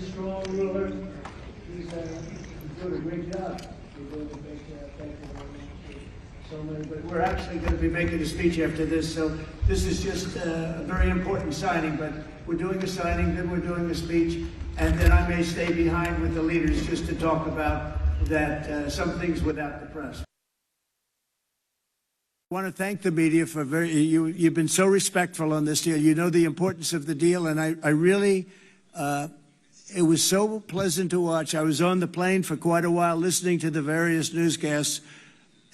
strong ruler. He's doing a great job. You're doing a great job. Thank you very much. So many, but we're actually going to be making a speech after this, so this is just a very important signing, but we're doing a signing, then we're doing a speech, and then I may stay behind with the leaders just to talk about that, some things without the press. I want to thank the media for you've been so respectful on this deal. You know the importance of the deal, and I really, it was so pleasant to watch. I was on the plane for quite a while listening to the various newscasts,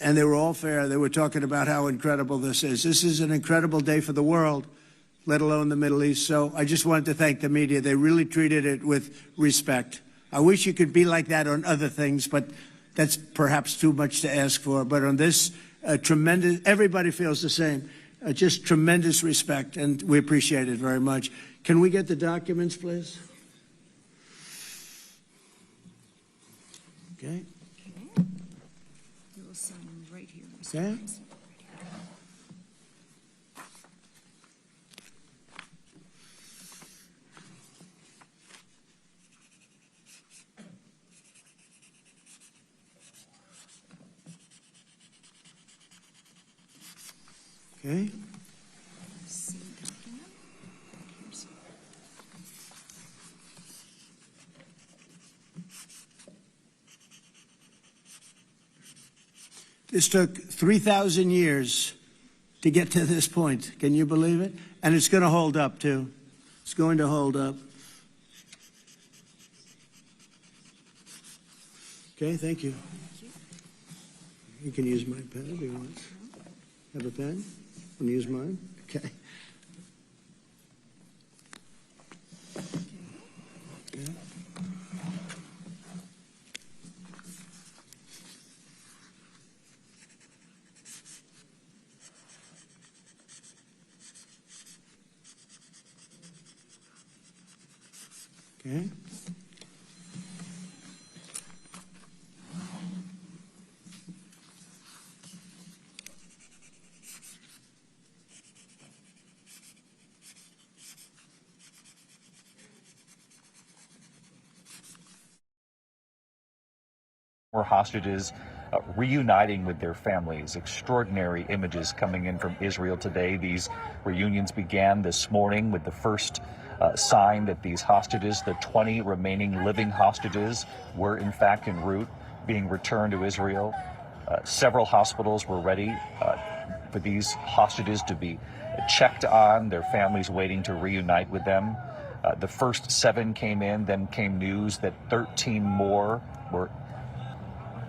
and they were all fair. They were talking about how incredible this is. This is an incredible day for the world, let alone the Middle East. So I just wanted to thank the media. They really treated it with respect. I wish you could be like that on other things, but that's perhaps too much to ask for. But on this, tremendous, everybody feels the same. Just tremendous respect, and we appreciate it very much. Can we get the documents, please? Okay. We'll sign right here. Okay. Okay. This took 3,000 years to get to this point. Can you believe it? And it's going to hold up, too. It's going to hold up. Okay, thank you. You can use my pen if you want. Have a pen? Want to use mine? Okay. Okay. Okay. More hostages reuniting with their families. Extraordinary images coming in from Israel today. These reunions began this morning with the first sign that these hostages, the 20 remaining living hostages, were in fact en route being returned to Israel. Several hospitals were ready for these hostages to be checked on, their families waiting to reunite with them. The first 7 came in, then came news that 13 more were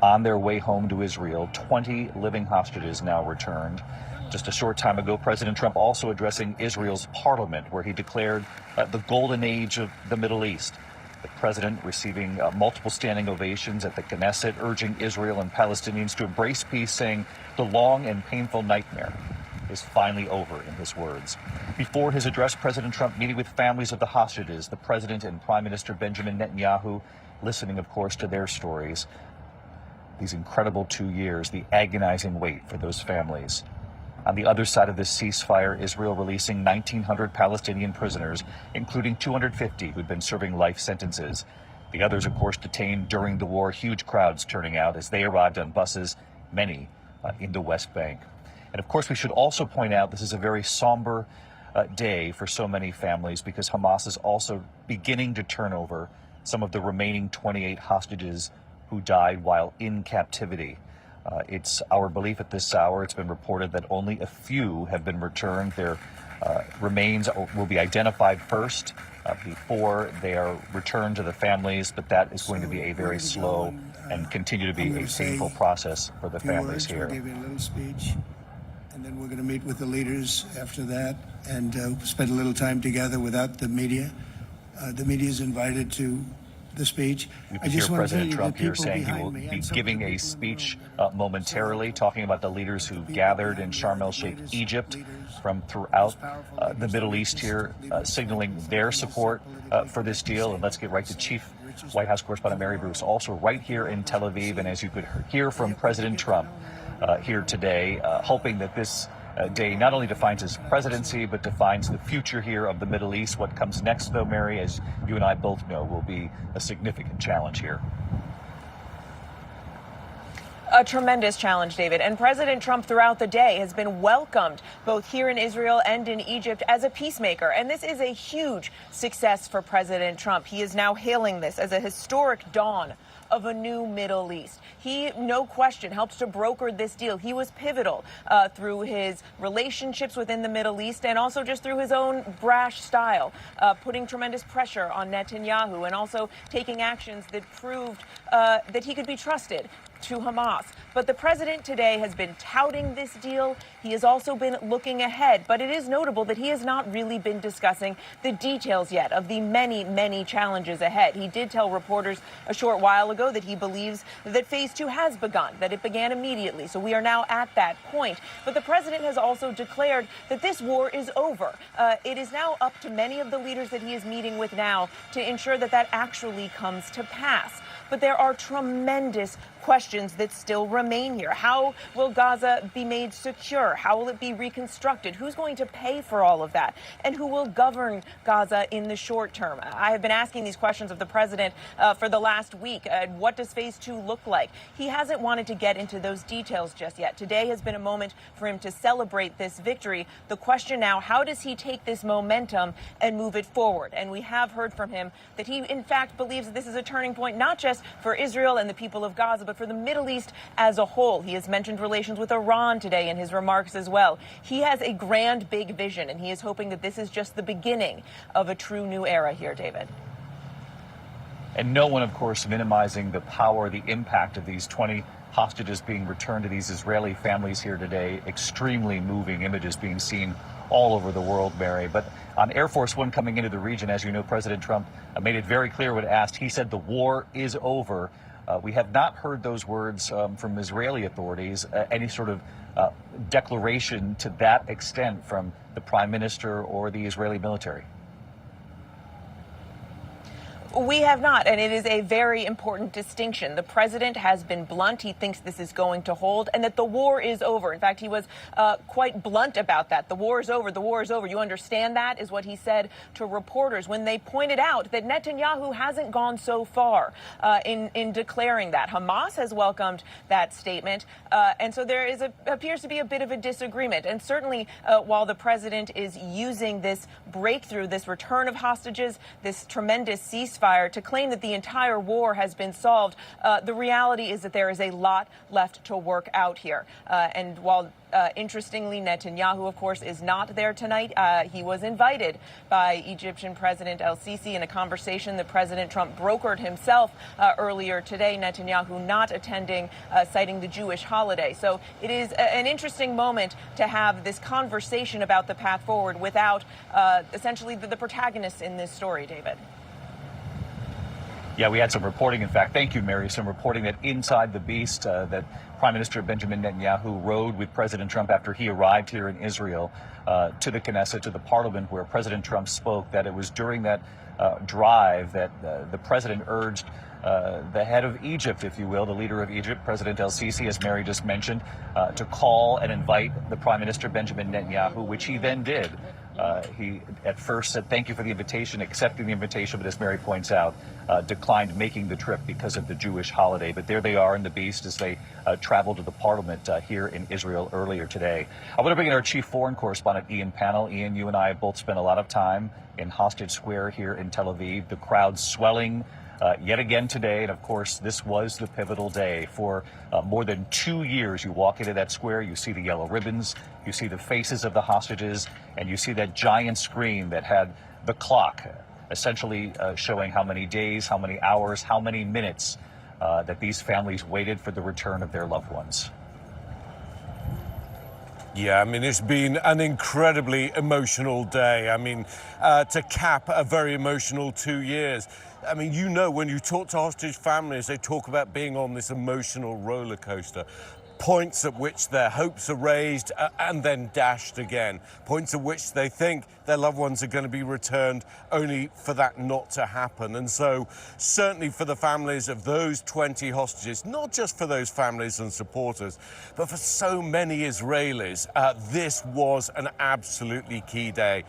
on their way home to Israel. 20 living hostages now returned. Just a short time ago, President Trump also addressing Israel's parliament, where he declared the golden age of the Middle East. The president receiving multiple standing ovations at the Knesset, urging Israel and Palestinians to embrace peace, saying the long and painful nightmare is finally over, in his words. Before his address, President Trump meeting with families of the hostages, the president and Prime Minister Benjamin Netanyahu listening, of course, to their stories. These incredible 2 years, the agonizing wait for those families. On the other side of this ceasefire, Israel releasing 1,900 Palestinian prisoners, including 250 who'd been serving life sentences. The others, of course, detained during the war, huge crowds turning out as they arrived on buses, many in the West Bank. And of course, we should also point out this is a very somber day for so many families, because Hamas is also beginning to turn over some of the remaining 28 hostages who died while in captivity. It's our belief at this hour, it's been reported that only a few have been returned. Their remains will be identified first before they are returned to the families, but that is going to be a very slow and continue to be a painful process for the families here. We'll give you a little speech, and then we're going to meet with the leaders after that and spend a little time together without the media. The media is invited to the speech. You can hear President Trump here saying he will be giving a speech momentarily, talking about the leaders who gathered in Sharm el-Sheikh, Egypt, from throughout the Middle East here, signaling their support for this deal. And let's get right to Chief White House Correspondent Mary Bruce, also right here in Tel Aviv. And as you could hear from President Trump here today, hoping that this day not only defines his presidency, but defines the future here of the Middle East. What comes next, though, Mary, as you and I both know, will be a significant challenge here. A tremendous challenge, David. And President Trump throughout the day has been welcomed both here in Israel and in Egypt as a peacemaker. And this is a huge success for President Trump. He is now hailing this as a historic dawn of a new Middle East. He, no question, helped to broker this deal. He was pivotal through his relationships within the Middle East and also just through his own brash style, putting tremendous pressure on Netanyahu and also taking actions that proved that he could be trusted to Hamas. But the president today has been touting this deal. He has also been looking ahead. But it is notable that he has not really been discussing the details yet of the many, many challenges ahead. He did tell reporters a short while ago that he believes that phase 2 has begun, that it began immediately. So we are now at that point. But the president has also declared that this war is over. It is now up to many of the leaders that he is meeting with now to ensure that that actually comes to pass. But there are tremendous questions that still remain here. How will Gaza be made secure? How will it be reconstructed? Who's going to pay for all of that? And who will govern Gaza in the short term? I have been asking these questions of the president for the last week. What does phase 2 look like? He hasn't wanted to get into those details just yet. Today has been a moment for him to celebrate this victory. The question now, how does he take this momentum and move it forward? And we have heard from him that he, in fact, believes that this is a turning point, not just for Israel and the people of Gaza, but for the Middle East as a whole. He has mentioned relations with Iran today in his remarks as well. He has a grand, big vision, and he is hoping that this is just the beginning of a true new era here, David. And no one, of course, minimizing the power, the impact of these 20 hostages being returned to these Israeli families here today. Extremely moving images being seen all over the world, Mary. But on Air Force One coming into the region, as you know, President Trump made it very clear when asked. He said the war is over. We have not heard those words from Israeli authorities, any sort of declaration to that extent from the prime minister or the Israeli military. We have not, and it is a very important distinction. The president has been blunt. He thinks this is going to hold and that the war is over. In fact, he was quite blunt about that. The war is over. The war is over. You understand that, is what he said to reporters when they pointed out that Netanyahu hasn't gone so far in declaring that. Hamas has welcomed that statement, and so there appears to be a bit of a disagreement. And certainly, while the president is using this breakthrough, this return of hostages, this tremendous ceasefire, to claim that the entire war has been solved, the reality is that there is a lot left to work out here. And while interestingly, Netanyahu, of course, is not there tonight. He was invited by Egyptian President El-Sisi in a conversation that President Trump brokered himself earlier today. Netanyahu not attending, citing the Jewish holiday. So it is an interesting moment to have this conversation about the path forward without essentially the protagonists in this story, David. Yeah, we had some reporting, in fact, thank you, Mary, some reporting that inside the beast, that Prime Minister Benjamin Netanyahu rode with President Trump after he arrived here in Israel to the Knesset, to the parliament, where President Trump spoke, that it was during that drive that the president urged the head of Egypt, if you will, the leader of Egypt, President El-Sisi, as Mary just mentioned, to call and invite the Prime Minister Benjamin Netanyahu, which he then did. He at first said thank you for the invitation, accepting the invitation, but as Mary points out, declined making the trip because of the Jewish holiday. But there they are in the beast as they travel to the parliament here in Israel earlier today. I want to bring in our chief foreign correspondent, Ian Pannell. Ian, you and I have both spent a lot of time in Hostage Square here in Tel Aviv. The crowd swelling yet again today. And of course, this was the pivotal day. For more than 2 years, you walk into that square, you see the yellow ribbons, you see the faces of the hostages, and you see that giant screen that had the clock, essentially showing how many days, how many hours, how many minutes that these families waited for the return of their loved ones. Yeah, I mean, it's been an incredibly emotional day. I mean, to cap a very emotional 2 years. I mean, you know, when you talk to hostage families, they talk about being on this emotional roller coaster. points at which their hopes are raised and then dashed again, points at which they think their loved ones are going to be returned only for that not to happen. And so certainly for the families of those 20 hostages, not just for those families and supporters, but for so many Israelis, this was an absolutely key day.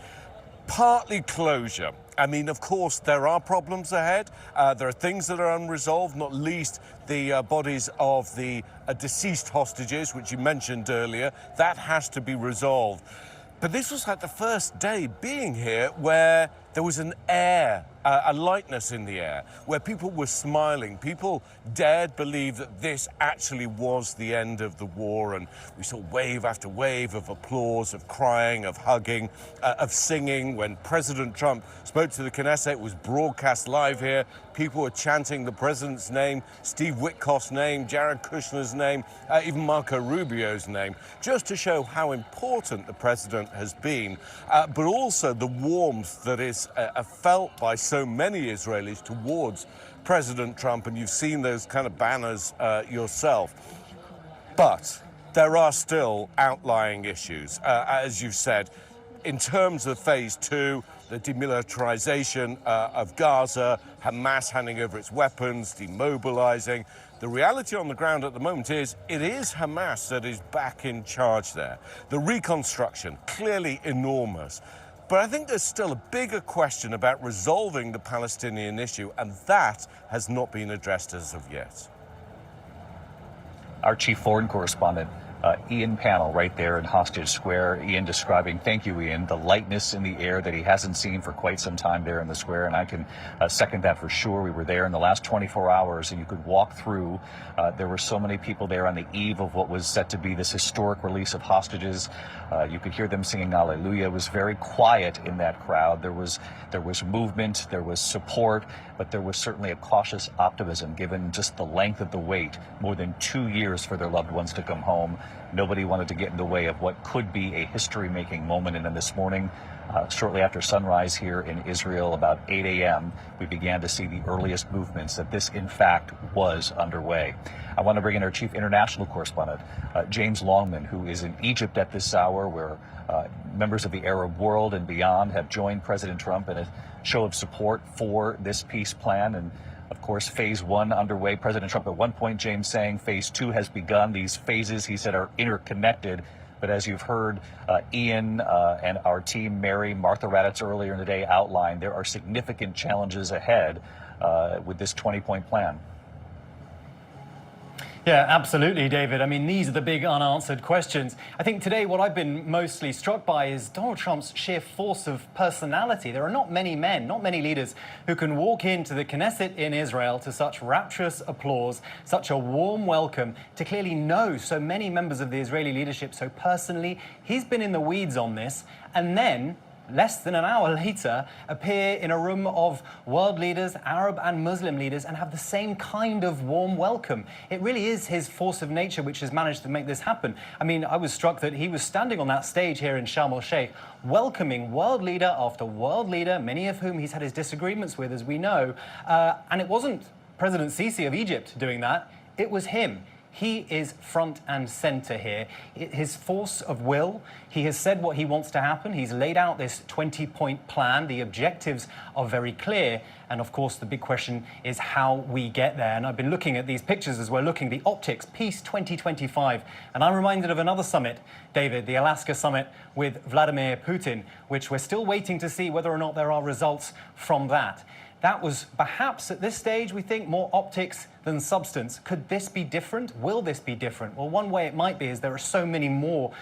Partly closure. I mean, of course, there are problems ahead. There are things that are unresolved, not least the bodies of the deceased hostages, which you mentioned earlier. That has to be resolved. But this was like the first day being here where there was an air, a lightness in the air, where people were smiling. People dared believe that this actually was the end of the war. And we saw wave after wave of applause, of crying, of hugging, of singing. When President Trump spoke to the Knesset, it was broadcast live here. People were chanting the president's name, Steve Witkoff's name, Jared Kushner's name, even Marco Rubio's name, just to show how important the president has been, but also the warmth that is felt by so many Israelis towards President Trump, and you've seen those kind of banners yourself. But there are still outlying issues, as you've said, in terms of phase 2, the demilitarization of Gaza, Hamas handing over its weapons, demobilizing. The reality on the ground at the moment is it is Hamas that is back in charge there. The reconstruction, clearly enormous. But I think there's still a bigger question about resolving the Palestinian issue, and that has not been addressed as of yet. Our chief foreign correspondent, Ian Pannell, right there in Hostage Square. Ian describing, thank you, Ian, the lightness in the air that he hasn't seen for quite some time there in the square. And I can second that for sure. We were there in the last 24 hours and you could walk through. There were so many people there on the eve of what was set to be this historic release of hostages. You could hear them singing Hallelujah. It was very quiet in that crowd. There was movement, there was support, but there was certainly a cautious optimism given just the length of the wait, more than 2 years for their loved ones to come home. Nobody wanted to get in the way of what could be a history-making moment. And then this morning, shortly after sunrise here in Israel, about 8 a.m., we began to see the earliest movements that this, in fact, was underway. I want to bring in our chief international correspondent, James Longman, who is in Egypt at this hour, where members of the Arab world and beyond have joined President Trump in a show of support for this peace plan. And of course, phase 1 underway. President Trump at one point, James, saying phase 2 has begun. These phases, he said, are interconnected. But as you've heard Ian and our team, Mary, Martha Raddatz earlier in the day outline, there are significant challenges ahead with this 20-point plan. Yeah, absolutely, David. I mean, these are the big unanswered questions. I think today what I've been mostly struck by is Donald Trump's sheer force of personality. There are not many men, not many leaders who can walk into the Knesset in Israel to such rapturous applause, such a warm welcome, to clearly know so many members of the Israeli leadership so personally. He's been in the weeds on this, and then less than an hour later, appear in a room of world leaders, Arab and Muslim leaders, and have the same kind of warm welcome. It really is his force of nature which has managed to make this happen. I mean, I was struck that he was standing on that stage here in Sharm el-Sheikh, welcoming world leader after world leader, many of whom he's had his disagreements with, as we know. And it wasn't President Sisi of Egypt doing that, it was him. He is front and center here. His force of will, he has said what he wants to happen. He's laid out this 20-point plan. The objectives are very clear. And of course, the big question is how we get there. And I've been looking at these pictures as we're looking, the optics, Peace 2025. And I'm reminded of another summit, David, the Alaska summit with Vladimir Putin, which we're still waiting to see whether or not there are results from that. That was perhaps at this stage, we think, more optics than substance. Could this be different? Will this be different? Well, one way it might be is there are so many more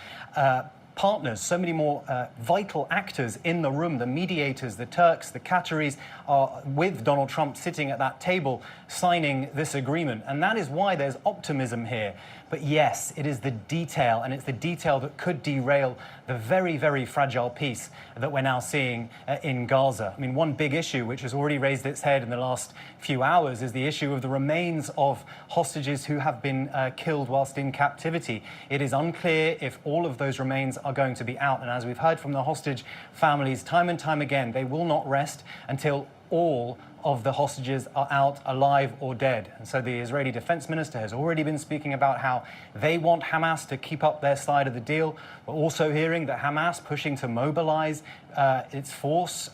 partners, so many more vital actors in the room. The mediators, the Turks, the Qataris are with Donald Trump sitting at that table signing this agreement. And that is why there's optimism here. But yes, it is the detail, and it's the detail that could derail the very, very fragile peace that we're now seeing in Gaza. I mean, one big issue which has already raised its head in the last few hours is the issue of the remains of hostages who have been killed whilst in captivity. It is unclear if all of those remains are going to be out. And as we've heard from the hostage families time and time again, they will not rest until all of the hostages are out alive or dead. And so the Israeli defense minister has already been speaking about how they want Hamas to keep up their side of the deal. We're also hearing that Hamas pushing to mobilize its force.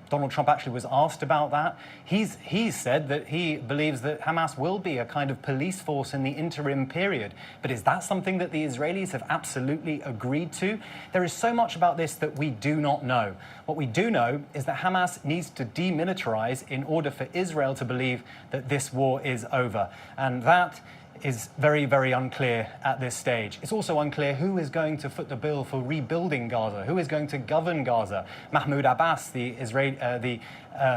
Donald Trump actually was asked about that. He's said that he believes that Hamas will be a kind of police force in the interim period. But is that something that the Israelis have absolutely agreed to? There is so much about this that we do not know. What we do know is that Hamas needs to demilitarize in order for Israel to believe that this war is over. And that is very, very unclear at this stage. It's also unclear who is going to foot the bill for rebuilding Gaza, who is going to govern Gaza. Mahmoud Abbas, the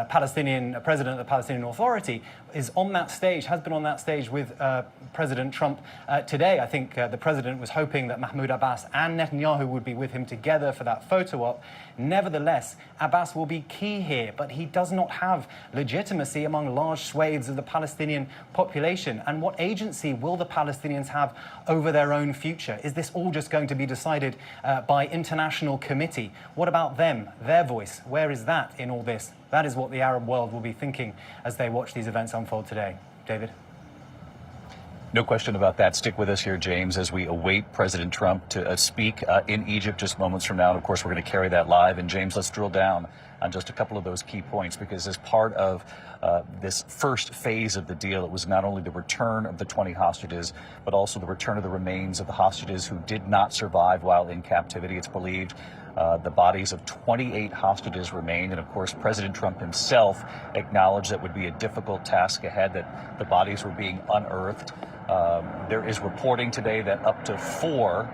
Palestinian president of the Palestinian Authority, is on that stage, has been on that stage with President Trump today. I think the president was hoping that Mahmoud Abbas and Netanyahu would be with him together for that photo op. Nevertheless, Abbas will be key here, but he does not have legitimacy among large swathes of the Palestinian population. And what agency will the Palestinians have over their own future? Is this all just going to be decided by international committee? What about them, their voice? Where is that in all this? That is what the Arab world will be thinking as they watch these events unfold today. David? No question about that. Stick with us here, James, as we await President Trump to speak in Egypt just moments from now. And of course, we're going to carry that live. And James, let's drill down on just a couple of those key points, because as part of this first phase of the deal, it was not only the return of the 20 hostages, but also the return of the remains of the hostages who did not survive while in captivity. It's believed the bodies of 28 hostages remained. And of course, President Trump himself acknowledged that would be a difficult task ahead, that the bodies were being unearthed. There is reporting today that up to 4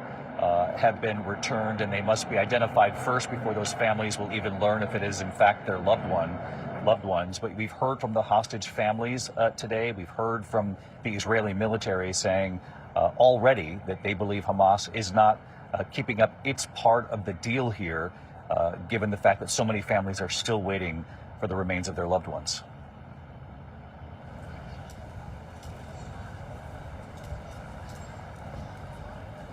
have been returned, and they must be identified first before those families will even learn if it is in fact their loved ones. But we've heard from the hostage families today. We've heard from the Israeli military saying already that they believe Hamas is not keeping up its part of the deal here, given the fact that so many families are still waiting for the remains of their loved ones.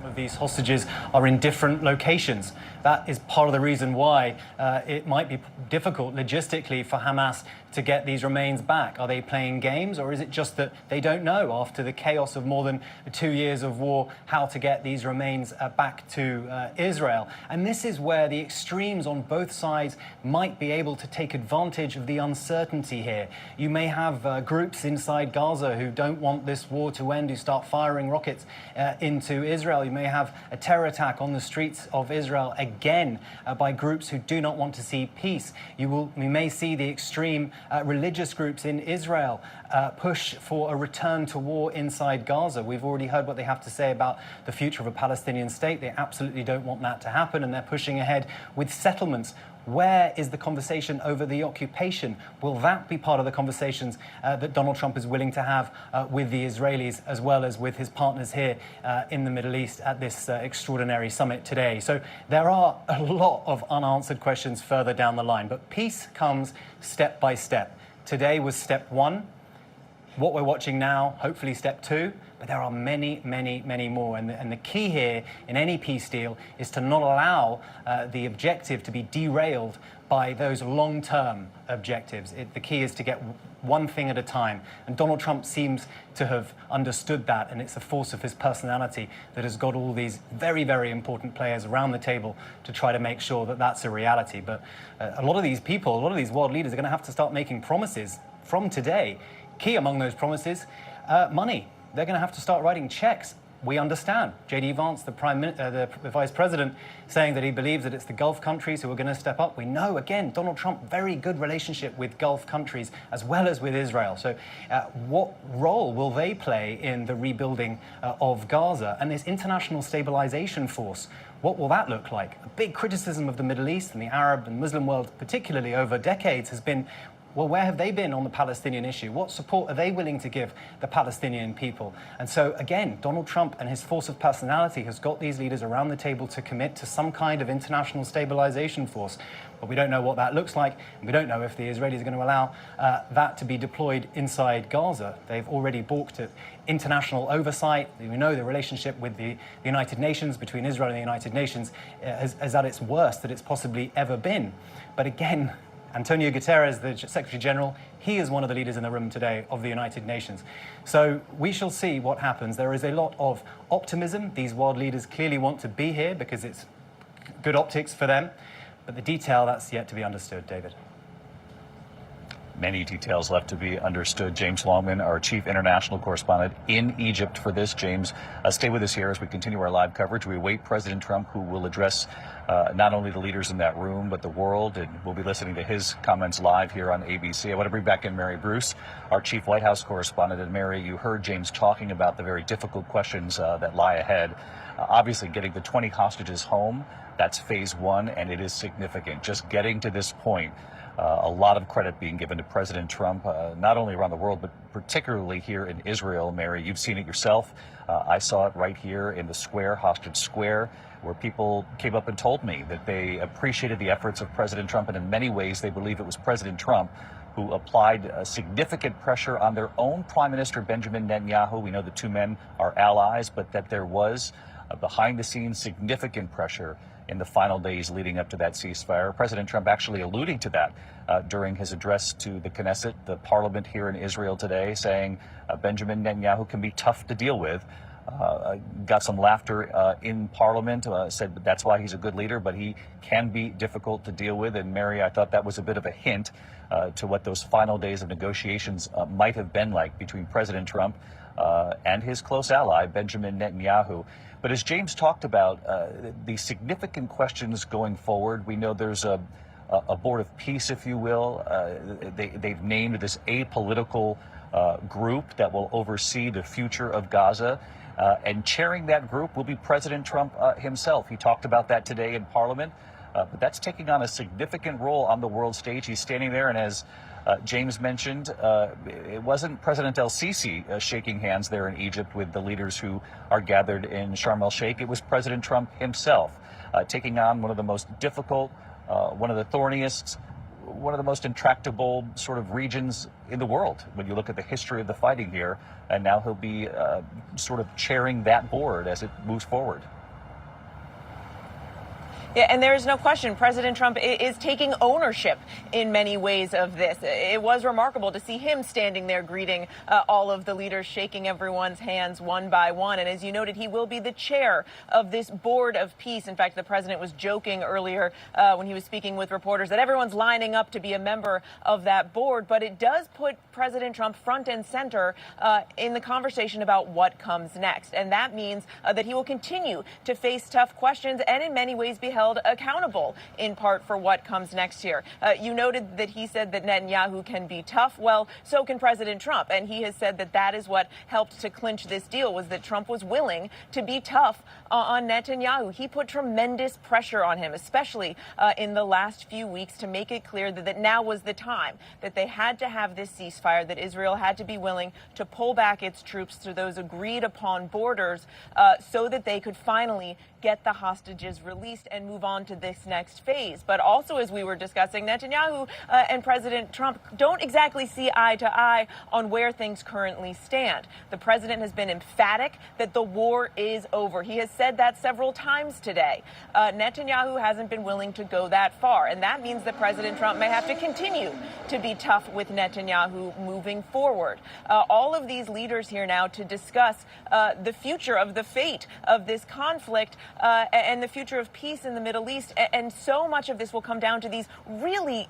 Of these hostages are in different locations. That is part of the reason why it might be difficult logistically for Hamas to get these remains back. Are they playing games, or is it just that they don't know, after the chaos of more than 2 years of war, how to get these remains back to Israel? And this is where the extremes on both sides might be able to take advantage of the uncertainty here. You may have groups inside Gaza who don't want this war to end, who start firing rockets into Israel. You may have a terror attack on the streets of Israel again by groups who do not want to see peace. We may see the extreme religious groups in Israel push for a return to war inside Gaza. We've already heard what they have to say about the future of a Palestinian state. They absolutely don't want that to happen, and they're pushing ahead with settlements. Where is the conversation over the occupation? Will that be part of the conversations that Donald Trump is willing to have with the Israelis, as well as with his partners here in the Middle East at this extraordinary summit today? So there are a lot of unanswered questions further down the line, but peace comes step by step. Today was step 1. What we're watching now, hopefully step 2. But there are many, many, many more. And the key here in any peace deal is to not allow the objective to be derailed by those long-term objectives. The key is to get one thing at a time. And Donald Trump seems to have understood that. And it's the force of his personality that has got all these very, very important players around the table to try to make sure that that's a reality. But a lot of these people, a lot of these world leaders are going to have to start making promises from today. Key among those promises, money. They're going to have to start writing checks. We understand. J.D. Vance, the vice president, saying that he believes that it's the Gulf countries who are going to step up. We know, again, Donald Trump, very good relationship with Gulf countries as well as with Israel. So what role will they play in the rebuilding of Gaza? And this international stabilization force, what will that look like? A big criticism of the Middle East and the Arab and Muslim world, particularly over decades, has been, well, where have they been on the Palestinian issue? What support are they willing to give the Palestinian people? And so, again, Donald Trump and his force of personality has got these leaders around the table to commit to some kind of international stabilization force. But we don't know what that looks like, and we don't know if the Israelis are going to allow that to be deployed inside Gaza. They've already balked at international oversight. We know the relationship with the United Nations, between Israel and the United Nations, is at its worst that it's possibly ever been. But again, Antonio Guterres, the Secretary General, he is one of the leaders in the room today of the United Nations. So we shall see what happens. There is a lot of optimism. These world leaders clearly want to be here because it's good optics for them. But the detail, that's yet to be understood, David. Many details left to be understood. James Longman, our chief international correspondent in Egypt for this. James, stay with us here as we continue our live coverage. We await President Trump, who will address not only the leaders in that room, but the world, and we'll be listening to his comments live here on ABC. I want to bring back in Mary Bruce, our chief White House correspondent. And Mary, you heard James talking about the very difficult questions that lie ahead. Obviously, getting the 20 hostages home, that's phase one, and it is significant. Just getting to this point. A lot of credit being given to President Trump, not only around the world, but particularly here in Israel. Mary, you've seen it yourself. I saw it right here in the square, Hostage Square, where people came up and told me that they appreciated the efforts of President Trump, and in many ways they believe it was President Trump who applied significant pressure on their own Prime Minister Benjamin Netanyahu. We know the two men are allies, but that there was behind-the-scenes significant pressure in the final days leading up to that ceasefire. President Trump actually alluding to that during his address to the Knesset, the parliament here in Israel today, saying Benjamin Netanyahu can be tough to deal with. Got some laughter in Parliament, said that's why he's a good leader, but he can be difficult to deal with. And Mary, I thought that was a bit of a hint to what those final days of negotiations might have been like between President Trump and his close ally, Benjamin Netanyahu. But as James talked about, the significant questions going forward, we know there's a board of peace, if you will. They've named this apolitical group that will oversee the future of Gaza. And chairing that group will be President Trump himself. He talked about that today in Parliament. But that's taking on a significant role on the world stage. He's standing there, and as James mentioned, it wasn't President el-Sisi shaking hands there in Egypt with the leaders who are gathered in Sharm el-Sheikh. It was President Trump himself taking on one of the most difficult, one of the thorniest, one of the most intractable sort of regions in the world when you look at the history of the fighting here. And now he'll be sort of chairing that board as it moves forward. Yeah, and there is no question President Trump is taking ownership in many ways of this. It was remarkable to see him standing there greeting all of the leaders, shaking everyone's hands one by one. And as you noted, he will be the chair of this board of peace. In fact, the president was joking earlier when he was speaking with reporters that everyone's lining up to be a member of that board. But it does put President Trump front and center in the conversation about what comes next. And that means that he will continue to face tough questions and in many ways be held accountable in part for what comes next year. You noted that he said that Netanyahu can be tough. Well, so can President Trump. And he has said that that is what helped to clinch this deal, was that Trump was willing to be tough on Netanyahu. He put tremendous pressure on him, especially in the last few weeks, to make it clear that now was the time, that they had to have this ceasefire, that Israel had to be willing to pull back its troops to those agreed upon borders so that they could finally get the hostages released and move on to this next phase. But also, as we were discussing, Netanyahu and President Trump don't exactly see eye to eye on where things currently stand. The president has been emphatic that the war is over. He has said that several times today. Netanyahu hasn't been willing to go that far, and that means that President Trump may have to continue to be tough with Netanyahu moving forward. All of these leaders here now to discuss the future of the fate of this conflict and the future of peace in the Middle East. And so much of this will come down to these really,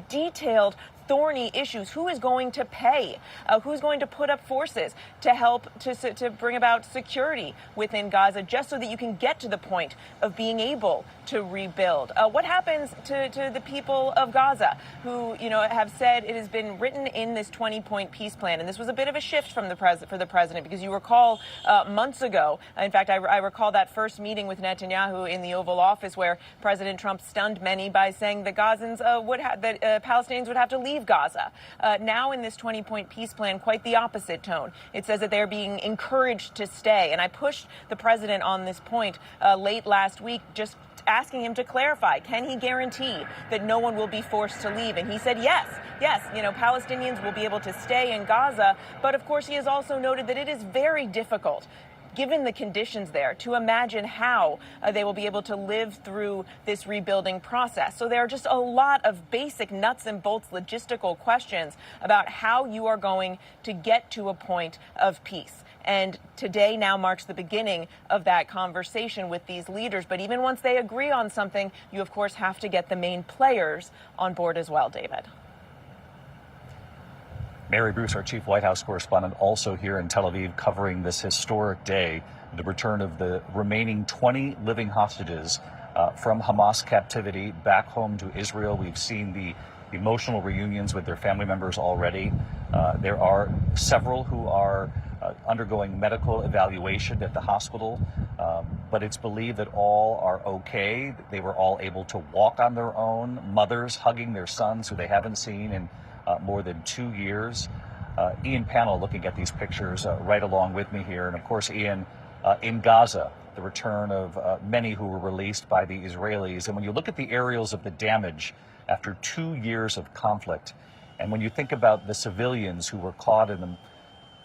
detailed, thorny issues. Who is going to pay? Who's going to put up forces to help to bring about security within Gaza, just so that you can get to the point of being able to rebuild? What happens to the people of Gaza who, have said it has been written in this 20-point peace plan? And this was a bit of a shift for the president, because you recall months ago, in fact, I recall that first meeting with Netanyahu in the Oval Office where President Trump stunned many by saying the Gazans Palestinians would have to leave Gaza. Now in this 20-point peace plan, quite the opposite tone. It says that they're being encouraged to stay. And I pushed the president on this point late last week, just asking him to clarify, can he guarantee that no one will be forced to leave? And he said yes, Palestinians will be able to stay in Gaza. But of course, he has also noted that it is very difficult given the conditions there, to imagine how they will be able to live through this rebuilding process. So there are just a lot of basic nuts and bolts logistical questions about how you are going to get to a point of peace. And today now marks the beginning of that conversation with these leaders. But even once they agree on something, you, of course, have to get the main players on board as well, David. Mary Bruce, our chief White House correspondent, also here in Tel Aviv covering this historic day, the return of the remaining 20 living hostages from Hamas captivity back home to Israel. We've seen the emotional reunions with their family members already. There are several who are undergoing medical evaluation at the hospital, but it's believed that all are okay. They were all able to walk on their own, mothers hugging their sons who they haven't seen in more than 2 years. Ian Pannell looking at these pictures right along with me here. And of course, Ian, in Gaza, the return of many who were released by the Israelis. And when you look at the aerials of the damage after 2 years of conflict, and when you think about the civilians who were caught in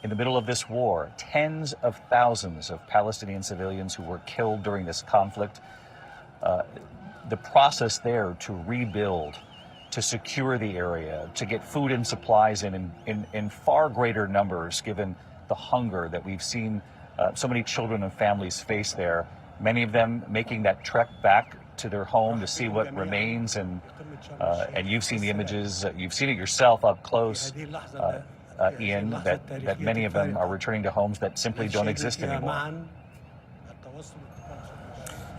the middle of this war, tens of thousands of Palestinian civilians who were killed during this conflict, the process there to rebuild, to secure the area, to get food and supplies in far greater numbers, given the hunger that we've seen so many children and families face there, many of them making that trek back to their home to see what remains. And you've seen the images, you've seen it yourself up close, Ian, that many of them are returning to homes that simply don't exist anymore.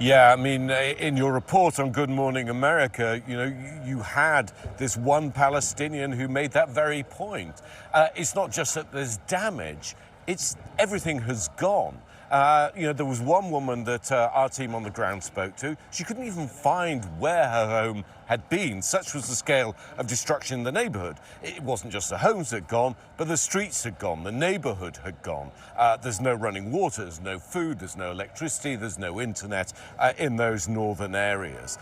Yeah, I mean, in your report on Good Morning America, you had this one Palestinian who made that very point. It's not just that there's damage, it's everything has gone. There was one woman that our team on the ground spoke to. She couldn't even find where her home had been. Such was the scale of destruction in the neighborhood. It wasn't just the homes that had gone, but the streets had gone, the neighborhood had gone. There's no running water, there's no food, there's no electricity, there's no internet in those northern areas.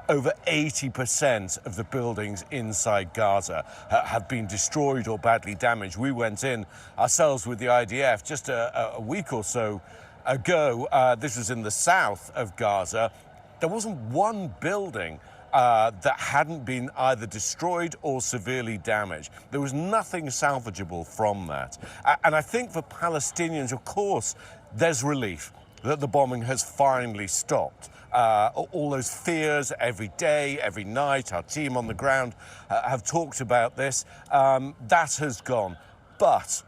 Over 80% of the buildings inside Gaza have been destroyed or badly damaged. We went in ourselves with the IDF just a week or so ago. This was in the south of Gaza. There wasn't one building that hadn't been either destroyed or severely damaged. There was nothing salvageable from that. And I think for Palestinians, of course, there's relief that the bombing has finally stopped. All those fears every day, every night, our team on the ground have talked about this. That has gone. But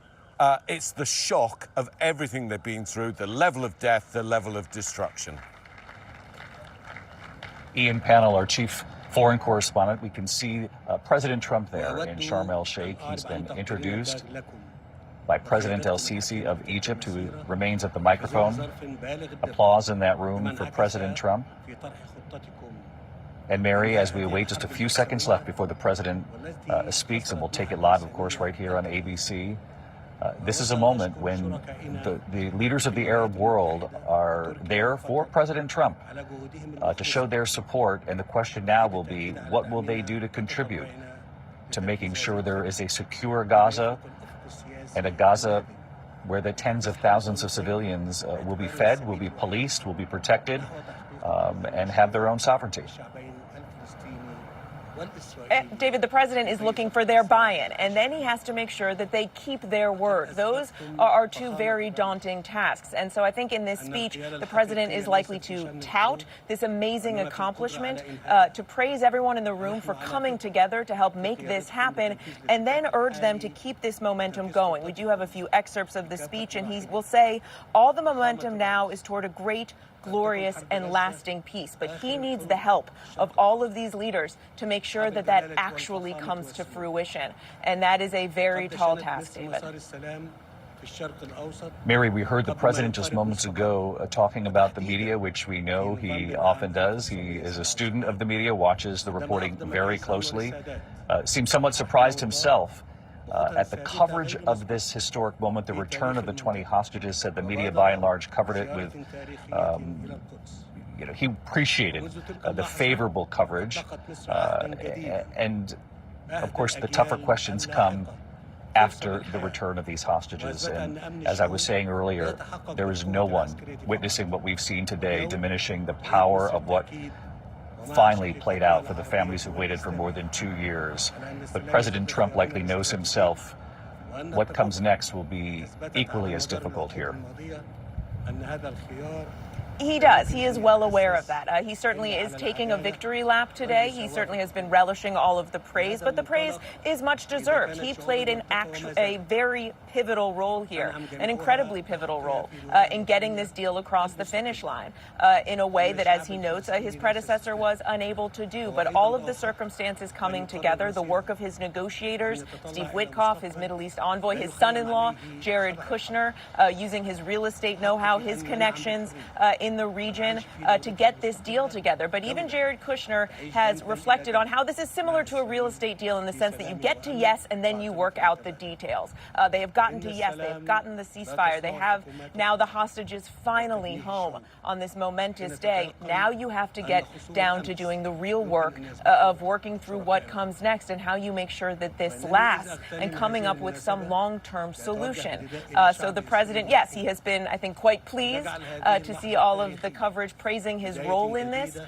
it's the shock of everything they've been through, the level of death, the level of destruction. Ian Pannell, our chief foreign correspondent. We can see President Trump there in Sharm el-Sheikh. He's been introduced by President el-Sisi of Egypt, who remains at the microphone. Applause in that room for President Trump. And Mary, as we await just a few seconds left before the president speaks, and we'll take it live, of course, right here on ABC. This is a moment when the leaders of the Arab world are there for President Trump to show their support. And the question now will be, what will they do to contribute to making sure there is a secure Gaza, and a Gaza where the tens of thousands of civilians will be fed, will be policed, will be protected, and have their own sovereignty. David, the president is looking for their buy-in, and then he has to make sure that they keep their word. Those are two very daunting tasks. And so I think in this speech, the president is likely to tout this amazing accomplishment, to praise everyone in the room for coming together to help make this happen, and then urge them to keep this momentum going. We do have a few excerpts of the speech, and he will say all the momentum now is toward a great, glorious and lasting peace. But he needs the help of all of these leaders to make sure that that actually comes to fruition. And that is a very tall task, David. Mary, we heard the president just moments ago talking about the media, which we know he often does. He is a student of the media, watches the reporting very closely, seems somewhat surprised himself at the coverage of this historic moment. The return of the 20 hostages, said the media by and large covered it with, he appreciated the favorable coverage. And of course, the tougher questions come after the return of these hostages. And as I was saying earlier, there is no one witnessing what we've seen today diminishing the power of what finally played out for the families who waited for more than 2 years. But President Trump likely knows himself what comes next will be equally as difficult here. He does. He is well aware of that. He certainly is taking a victory lap today. He certainly has been relishing all of the praise, but the praise is much deserved. He played a very pivotal role here, an incredibly pivotal role in getting this deal across the finish line in a way that, as he notes, his predecessor was unable to do. But all of the circumstances coming together, the work of his negotiators, Steve Witkoff, his Middle East envoy, his son-in-law, Jared Kushner, using his real estate know-how, his connections in the region to get this deal together. But even Jared Kushner has reflected on how this is similar to a real estate deal in the sense that you get to yes and then you work out the details. They have gotten to yes, they have gotten the ceasefire, they have now the hostages finally home on this momentous day. Now you have to get down to doing the real work of working through what comes next and how you make sure that this lasts and coming up with some long-term solution. So the president, yes, he has been, I think, quite pleased to see all of the coverage praising his role in this.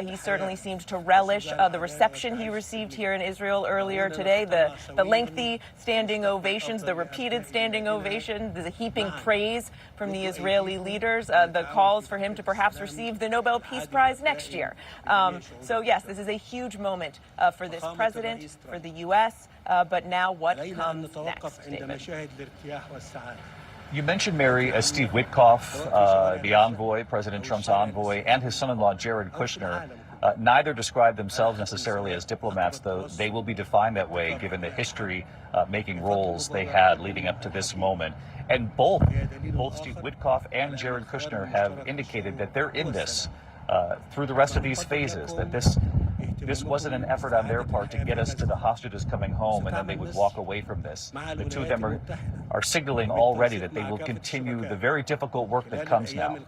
He certainly seemed to relish the reception he received here in Israel earlier today, the lengthy standing ovations, the repeated standing ovations, the heaping praise from the Israeli leaders, the calls for him to perhaps receive the Nobel Peace Prize next year. So yes, this is a huge moment for this president, for the U.S., but now what comes next, David? You mentioned, Mary, Steve Witkoff, the envoy, President Trump's envoy, and his son-in-law, Jared Kushner. Neither describe themselves necessarily as diplomats, though they will be defined that way given the history-making roles they had leading up to this moment. And both Steve Witkoff and Jared Kushner have indicated that they're in this through the rest of these phases, that this wasn't an effort on their part to get us to the hostages coming home and then they would walk away from this. The two of them are signaling already that they will continue the very difficult work that comes now.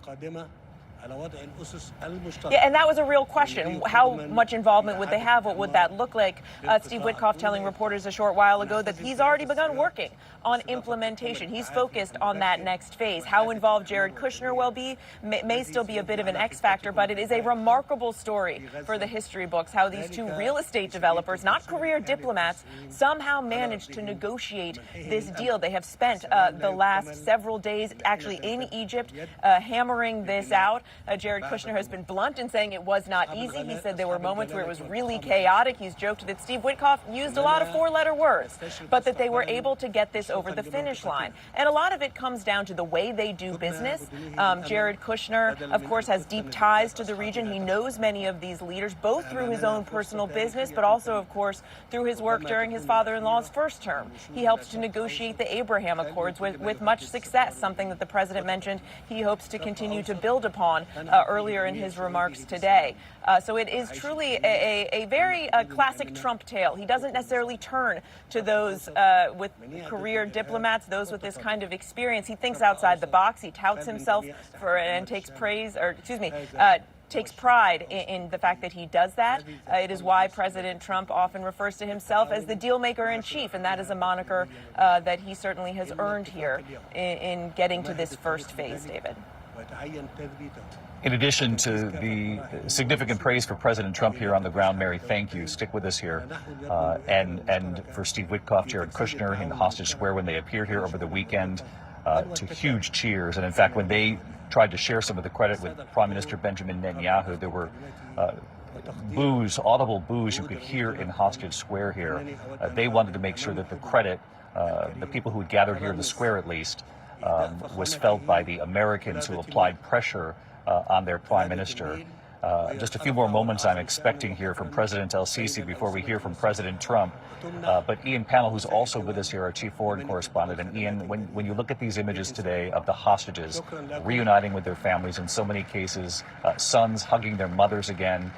Yeah, and that was a real question. How much involvement would they have? What would that look like? Steve Witkoff telling reporters a short while ago that he's already begun working on implementation. He's focused on that next phase. How involved Jared Kushner will be may still be a bit of an X factor, but it is a remarkable story for the history books how these two real estate developers, not career diplomats, somehow managed to negotiate this deal. They have spent the last several days actually in Egypt hammering this out. Jared Kushner has been blunt in saying it was not easy. He said there were moments where it was really chaotic. He's joked that Steve Witkoff used a lot of four-letter words, but that they were able to get this over the finish line. And a lot of it comes down to the way they do business. Jared Kushner, of course, has deep ties to the region. He knows many of these leaders, both through his own personal business, but also, of course, through his work during his father-in-law's first term. He helped to negotiate the Abraham Accords with much success, something that the president mentioned he hopes to continue to build upon earlier in his remarks today. So it is truly a very classic Trump tale. He doesn't necessarily turn to those with career diplomats, those with this kind of experience. He thinks outside the box. He touts himself and takes pride in the fact that he does that. It is why President Trump often refers to himself as the deal maker in chief, and that is a moniker that he certainly has earned here in getting to this first phase, David. In addition to the significant praise for President Trump here on the ground, Mary, thank you. Stick with us here. And for Steve Witkoff, Jared Kushner in Hostage Square when they appeared here over the weekend, to huge cheers. And in fact, when they tried to share some of the credit with Prime Minister Benjamin Netanyahu, there were boos, audible boos you could hear in Hostage Square here. They wanted to make sure that the credit, the people who had gathered here in the square at least, was felt by the Americans who applied pressure on their prime minister. Just a few more moments I'm expecting here from President El-Sisi before we hear from President Trump. But Ian Pannell, who's also with us here, our chief foreign correspondent. And Ian, when you look at these images today of the hostages reuniting with their families, in so many cases, sons hugging their mothers again,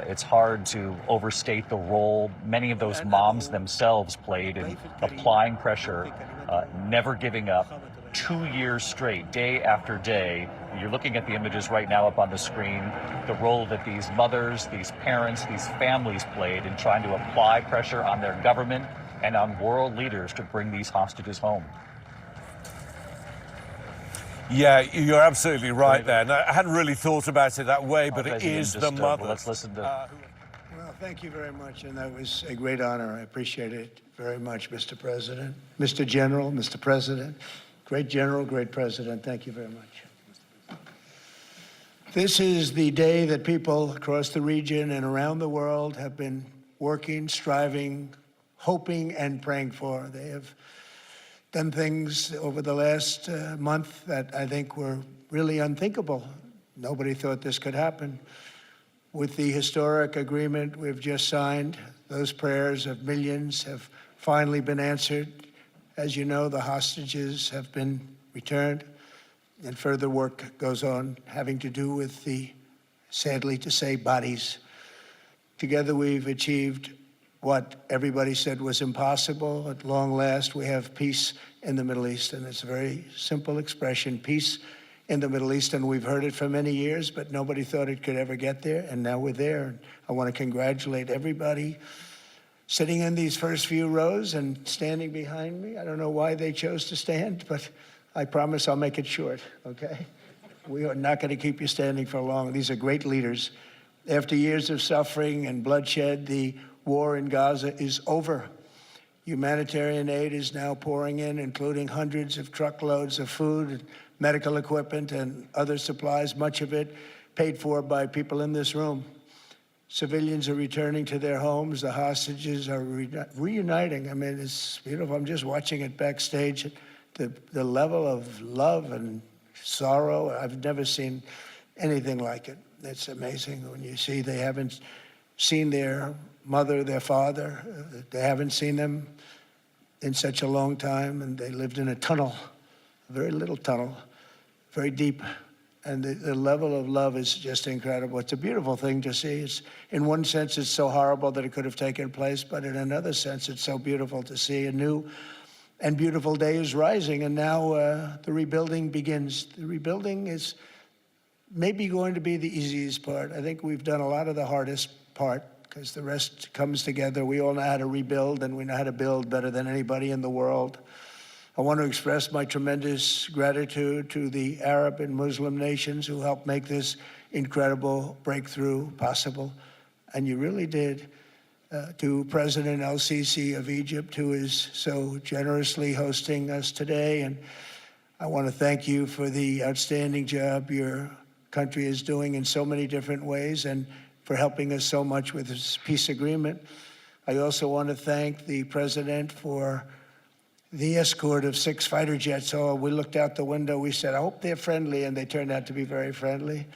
it's hard to overstate the role many of those moms themselves played in applying pressure, never giving up. 2 years straight, day after day. You're looking at the images right now up on the screen, the role that these mothers, these parents, these families played in trying to apply pressure on their government and on world leaders to bring these hostages home. Yeah, you're absolutely right there. And I hadn't really thought about it that way, but it is the mother. Let's listen to. Well, thank you very much, and that was a great honor. I appreciate it very much, Mr. President, Mr. General, Mr. President. Great General, great President. Thank you very much. This is the day that people across the region and around the world have been working, striving, hoping, and praying for. They have done things over the last month that I think were really unthinkable. Nobody thought this could happen. With the historic agreement we've just signed, those prayers of millions have finally been answered. As you know, the hostages have been returned, and further work goes on having to do with the, sadly to say, bodies. Together we've achieved what everybody said was impossible. At long last, we have peace in the Middle East, and it's a very simple expression, peace in the Middle East, and we've heard it for many years, but nobody thought it could ever get there, and now we're there. And I want to congratulate everybody sitting in these first few rows and standing behind me. I don't know why they chose to stand, but I promise I'll make it short, okay? We are not going to keep you standing for long. These are great leaders. After years of suffering and bloodshed, the war in Gaza is over. Humanitarian aid is now pouring in, including hundreds of truckloads of food, medical equipment, and other supplies, much of it paid for by people in this room. Civilians are returning to their homes. The hostages are reuniting. I mean, it's beautiful. I'm just watching it backstage. The level of love and sorrow, I've never seen anything like it. It's amazing when you see they haven't seen their mother, their father. They haven't seen them in such a long time, and they lived in a tunnel, a very little tunnel, very deep. And the level of love is just incredible. It's a beautiful thing to see. It's, in one sense, it's so horrible that it could have taken place, but in another sense, it's so beautiful to see. A new and beautiful day is rising, and now the rebuilding begins. The rebuilding is maybe going to be the easiest part. I think we've done a lot of the hardest part, because the rest comes together. We all know how to rebuild, and we know how to build better than anybody in the world. I want to express my tremendous gratitude to the Arab and Muslim nations who helped make this incredible breakthrough possible. And you really did. To President El-Sisi of Egypt, who is so generously hosting us today. And I want to thank you for the outstanding job your country is doing in so many different ways, and for helping us so much with this peace agreement. I also want to thank the president for the escort of 6 fighter jets. Oh, we looked out the window, we said, I hope they're friendly, and they turned out to be very friendly.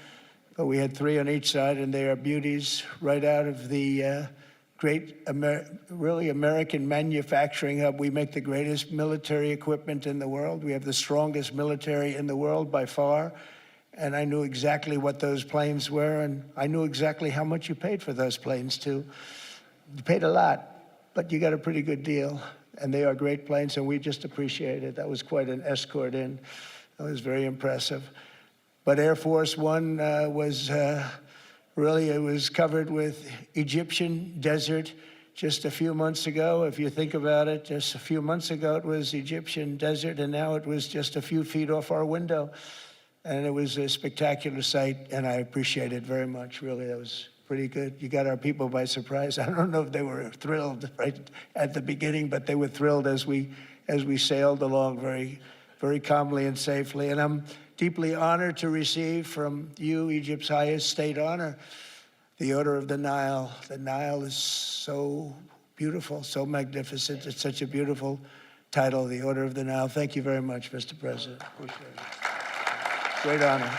But we had 3 on each side, and they are beauties right out of the great, really American manufacturing hub. We make the greatest military equipment in the world. We have the strongest military in the world by far. And I knew exactly what those planes were, and I knew exactly how much you paid for those planes, too. You paid a lot, but you got a pretty good deal. And they are great planes, and we just appreciate it. That was quite an escort in. That was very impressive. But Air Force One was really, it was covered with Egyptian desert just a few months ago. If you think about it, just a few months ago it was Egyptian desert, and now it was just a few feet off our window. And it was a spectacular sight, and I appreciate it very much. Really, that was pretty good. You got our people by surprise. I don't know if they were thrilled right at the beginning, but they were thrilled as we sailed along very, very calmly and safely. And I'm deeply honored to receive from you, Egypt's highest state honor, the Order of the Nile. The Nile is so beautiful, so magnificent. It's such a beautiful title, the Order of the Nile. Thank you very much, Mr. President. Appreciate it. Great honor.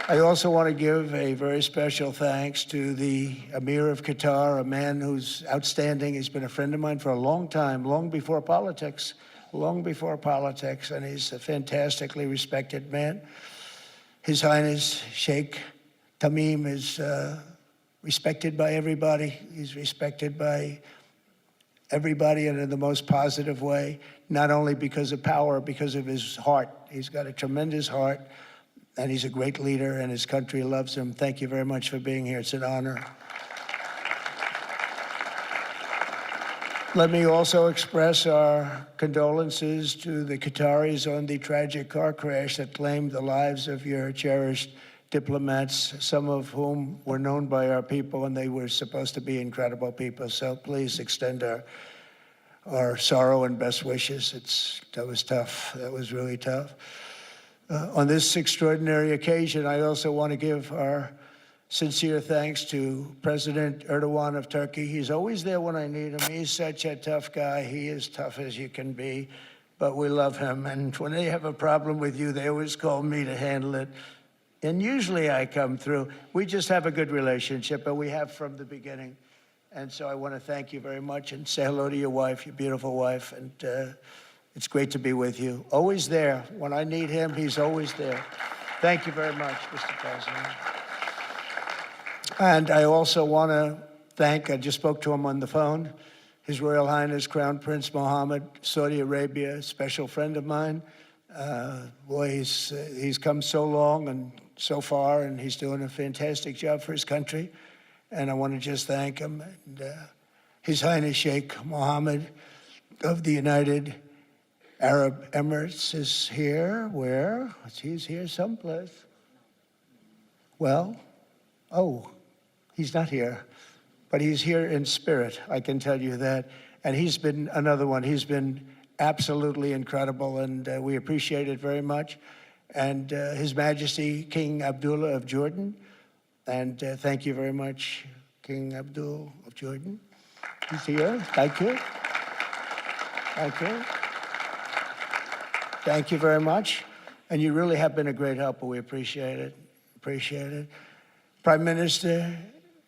I also want to give a very special thanks to the Emir of Qatar, a man who's outstanding. He's been a friend of mine for a long time, long before politics, and he's a fantastically respected man. His Highness Sheikh Tamim is respected by everybody. He's respected by everybody, and in the most positive way, not only because of power, because of his heart. He's got a tremendous heart, and he's a great leader, and his country loves him. Thank you very much for being here. It's an honor. Let me also express our condolences to the Qataris on the tragic car crash that claimed the lives of your cherished diplomats, some of whom were known by our people, and they were supposed to be incredible people. So please extend our sorrow and best wishes. That was tough. That was really tough. On this extraordinary occasion, I also want to give our sincere thanks to President Erdogan of Turkey. He's always there when I need him. He's such a tough guy. He is tough as you can be, but we love him. And when they have a problem with you, they always call me to handle it. And usually I come through. We just have a good relationship, and we have from the beginning. And so I want to thank you very much and say hello to your wife, your beautiful wife. And it's great to be with you. Always there. When I need him, he's always there. Thank you very much, Mr. President. And I also want to thank, I just spoke to him on the phone, His Royal Highness Crown Prince Mohammed, Saudi Arabia, a special friend of mine. Boy, he's come so long and so far, and he's doing a fantastic job for his country. And I want to just thank him. And, His Highness Sheikh Mohammed of the United Arab Emirates is here. Where? He's here someplace. Well, oh, he's not here, but he's here in spirit, I can tell you that. And he's been another one. He's been absolutely incredible, and we appreciate it very much. And His Majesty King Abdullah of Jordan, and thank you very much, King Abdul of Jordan. He's here. Thank you. Thank you. Thank you very much. And you really have been a great helper. We appreciate it. Appreciate it. Prime Minister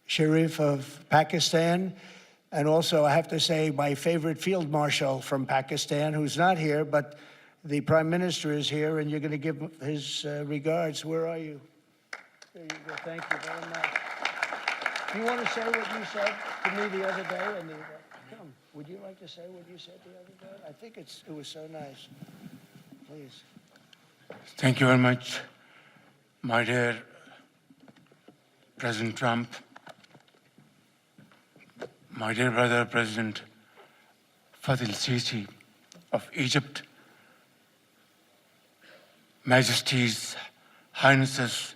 Sharif of Pakistan, and also I have to say my favorite field marshal from Pakistan, who's not here, but the Prime Minister is here, and you're going to give his regards. Where are you? There you go. Thank you very much. Do you want to say what you said to me the other day? Come, would you like to say what you said the other day? I think it was so nice. Please. Thank you very much, my dear President Trump, my dear brother, President Fath el-Sisi of Egypt, Majesties, Highnesses,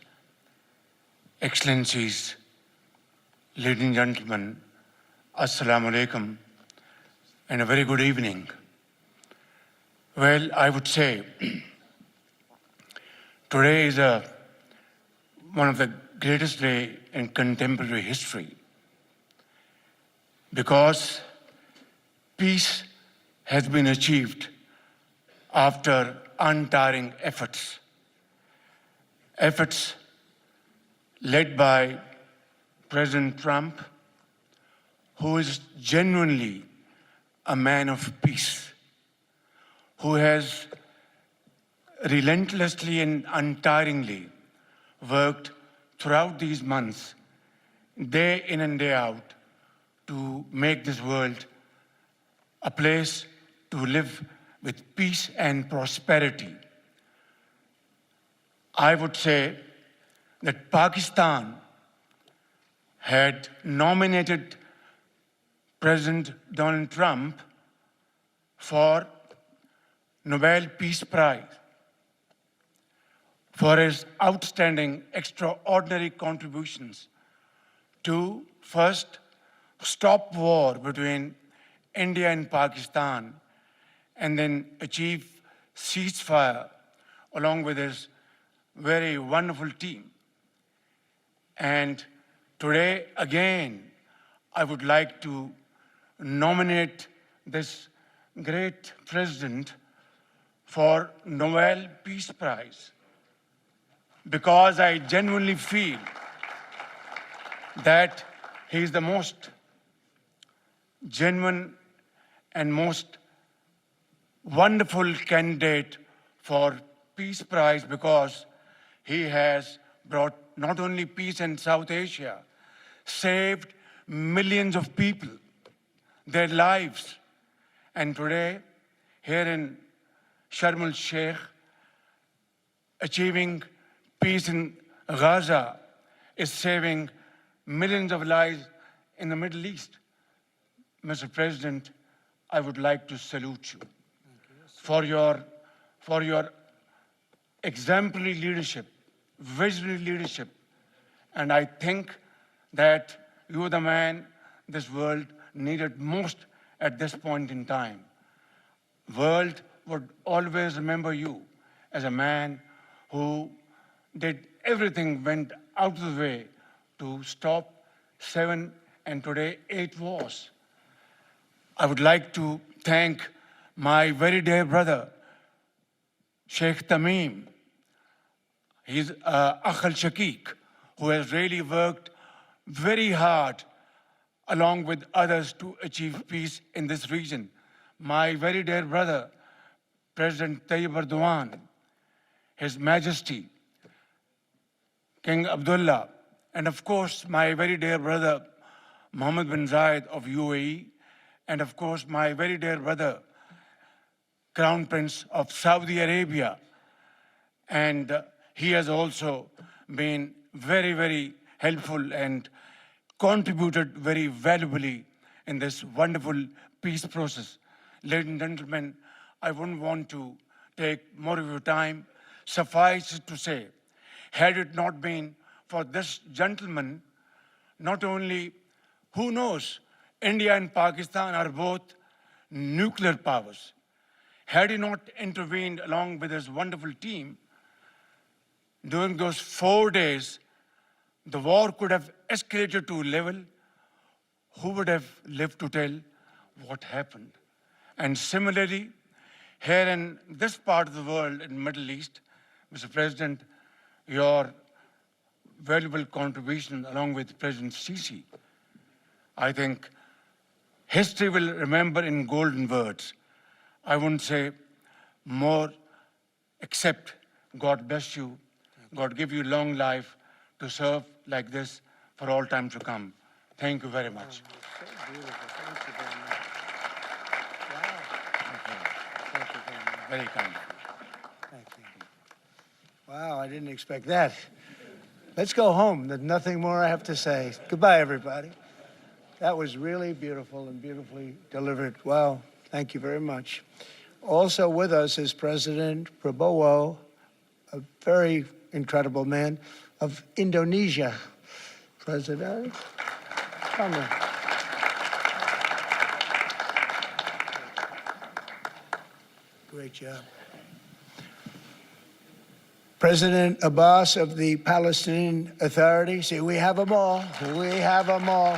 Excellencies, ladies and gentlemen, Assalamu alaikum, and a very good evening. Well, I would say today is one of the greatest days in contemporary history, because peace has been achieved after untiring efforts led by President Trump, who is genuinely a man of peace, who has relentlessly and untiringly worked throughout these months, day in and day out, to make this world a place to live with peace and prosperity. I would say that Pakistan had nominated President Donald Trump for Nobel Peace Prize for his outstanding, extraordinary contributions to first stop war between India and Pakistan, and then achieve ceasefire along with his very wonderful team. And today, again, I would like to nominate this great president for Nobel Peace Prize, because I genuinely feel that he is the most genuine and most wonderful candidate for Peace Prize, because he has brought not only peace in South Asia, saved millions of people, their lives. And today, here in Sharm el-Sheikh, achieving peace in Gaza is saving millions of lives in the Middle East. Mr. President, I would like to salute you for your exemplary leadership, visionary leadership. And I think that you are the man this world needed most at this point in time. World would always remember you as a man who did everything, went out of the way to stop 7 and today 8 wars. I would like to thank my very dear brother, Sheikh Tamim. He's Akh al-Shaqiq, who has really worked very hard along with others to achieve peace in this region. My very dear brother, President Tayyip Erdogan, His Majesty, King Abdullah, and of course, my very dear brother, Mohammed bin Zayed of UAE, and of course, my very dear brother, Crown Prince of Saudi Arabia. And he has also been very, very helpful and contributed very valuably in this wonderful peace process. Ladies and gentlemen, I wouldn't want to take more of your time. Suffice it to say, had it not been for this gentleman, not only, who knows, India and Pakistan are both nuclear powers. Had he not intervened along with his wonderful team, during those 4 days, the war could have escalated to a level. Who would have lived to tell what happened? And similarly, here in this part of the world, in the Middle East, Mr. President, your valuable contribution along with President Sisi, I think history will remember in golden words. I wouldn't say more, except God bless you, God give you long life to serve like this for all time to come. Thank you very much. So beautiful. Thank you very much. Wow. Thank you very much. Very kind. Thank you. Wow, I didn't expect that. Let's go home. There's nothing more I have to say. Goodbye, everybody. That was really beautiful and beautifully delivered. Wow, thank you very much. Also with us is President Prabowo, a very incredible man of Indonesia. President, come on. Great job. President Abbas of the Palestinian Authority. See, we have them all. We have them all.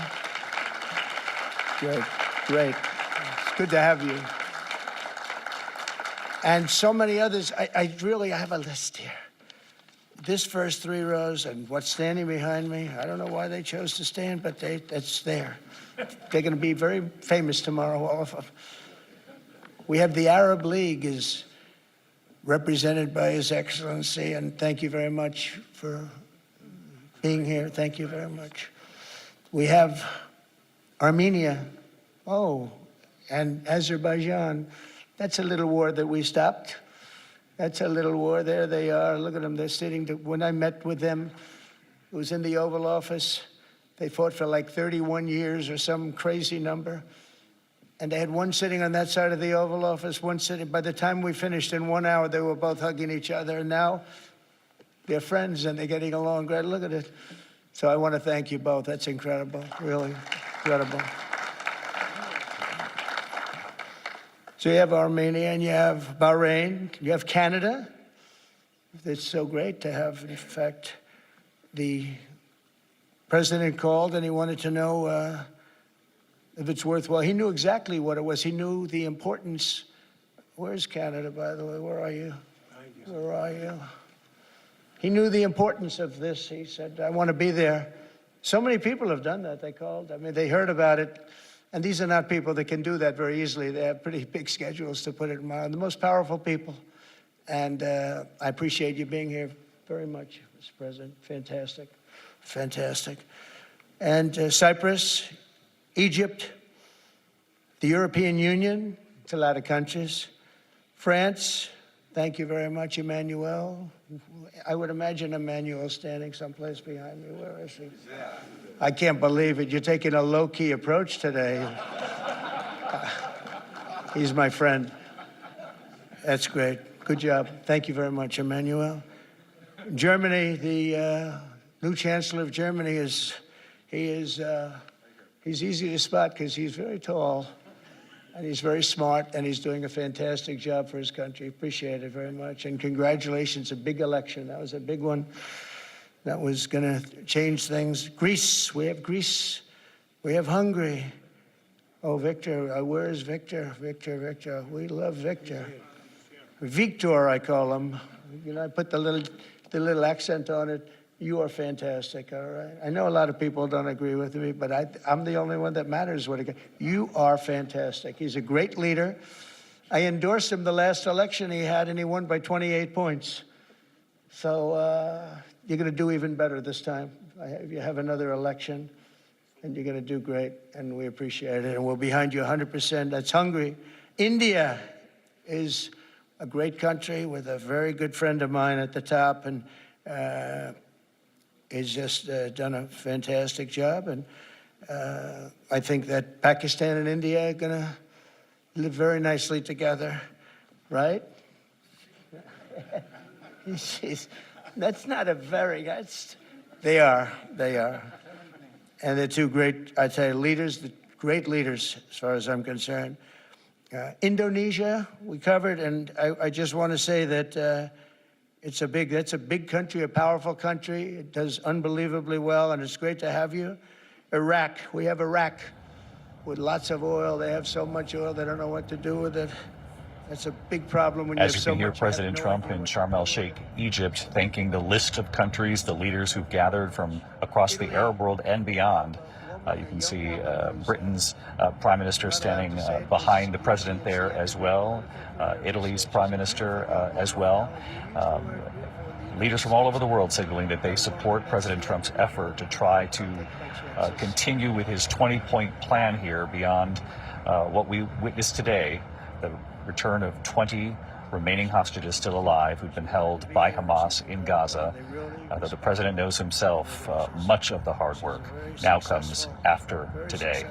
Great, great. It's good to have you. And so many others. I have a list here. This first 3 rows and what's standing behind me, I don't know why they chose to stand, but it's there. They're going to be very famous tomorrow, all of them. We have the Arab League is represented by His Excellency, and thank you very much for being here. Thank you very much. We have Armenia, and Azerbaijan. That's a little war that we stopped. That's a little war. There they are. Look at them. They're sitting. When I met with them, it was in the Oval Office. They fought for like 31 years or some crazy number. And they had one sitting on that side of the Oval Office, one sitting. By the time we finished in 1 hour, they were both hugging each other. And now they're friends and they're getting along great. Look at it. So I want to thank you both. That's incredible. Really incredible. So you have Armenia and you have Bahrain, you have Canada. It's so great to have, in fact, the president called and he wanted to know if it's worthwhile. He knew exactly what it was. He knew the importance. Where's Canada, by the way? Where are you? Where are you? He knew the importance of this. He said, I want to be there. So many people have done that. They called. I mean, they heard about it. And these are not people that can do that very easily. They have pretty big schedules, to put it mildly. The most powerful people. And I appreciate you being here very much, Mr. President. Fantastic. Fantastic. And Cyprus, Egypt, the European Union, it's a lot of countries. France, thank you very much, Emmanuel. I would imagine Emmanuel standing someplace behind me. Where is he? I can't believe it. You're taking a low-key approach today. He's my friend. That's great. Good job. Thank you very much, Emmanuel. Germany, the new chancellor of Germany he's easy to spot because he's very tall and he's very smart and he's doing a fantastic job for his country. Appreciate it very much. And congratulations, a big election. That was a big one. That was going to change things. Greece, we have Greece. We have Hungary. Oh, Victor, where is Victor? Victor. We love Victor. Victor, I call him. You know, I put the little accent on it. You are fantastic, all right? I know a lot of people don't agree with me, but I'm the only one that matters. You are fantastic. He's a great leader. I endorsed him the last election he had, and he won by 28 points. So you're going to do even better this time. You have another election, and you're going to do great, and we appreciate it. And we're behind you 100%. That's Hungary. India is a great country with a very good friend of mine at the top, and he's just done a fantastic job. And I think that Pakistan and India are going to live very nicely together, right? That's not a very, they are. And they're two great, I tell you, leaders, great leaders as far as I'm concerned. Indonesia, we covered, and I just want to say that that's a big country, a powerful country. It does unbelievably well, and it's great to have you. Iraq, we have Iraq with lots of oil. They have so much oil, they don't know what to do with it. That's a big problem when you have so much. As you can hear President Trump in Sharm el-Sheikh, Egypt, thanking the list of countries, the leaders who've gathered from across the Arab world and beyond. You can see Britain's Prime Minister standing behind the president there as well, Italy's Prime Minister as well. Leaders from all over the world signaling that they support President Trump's effort to try to continue with his 20-point plan here beyond what we witnessed today, the return of 20 remaining hostages still alive who've been held by Hamas in Gaza. Though the president knows himself, much of the hard work now comes after today.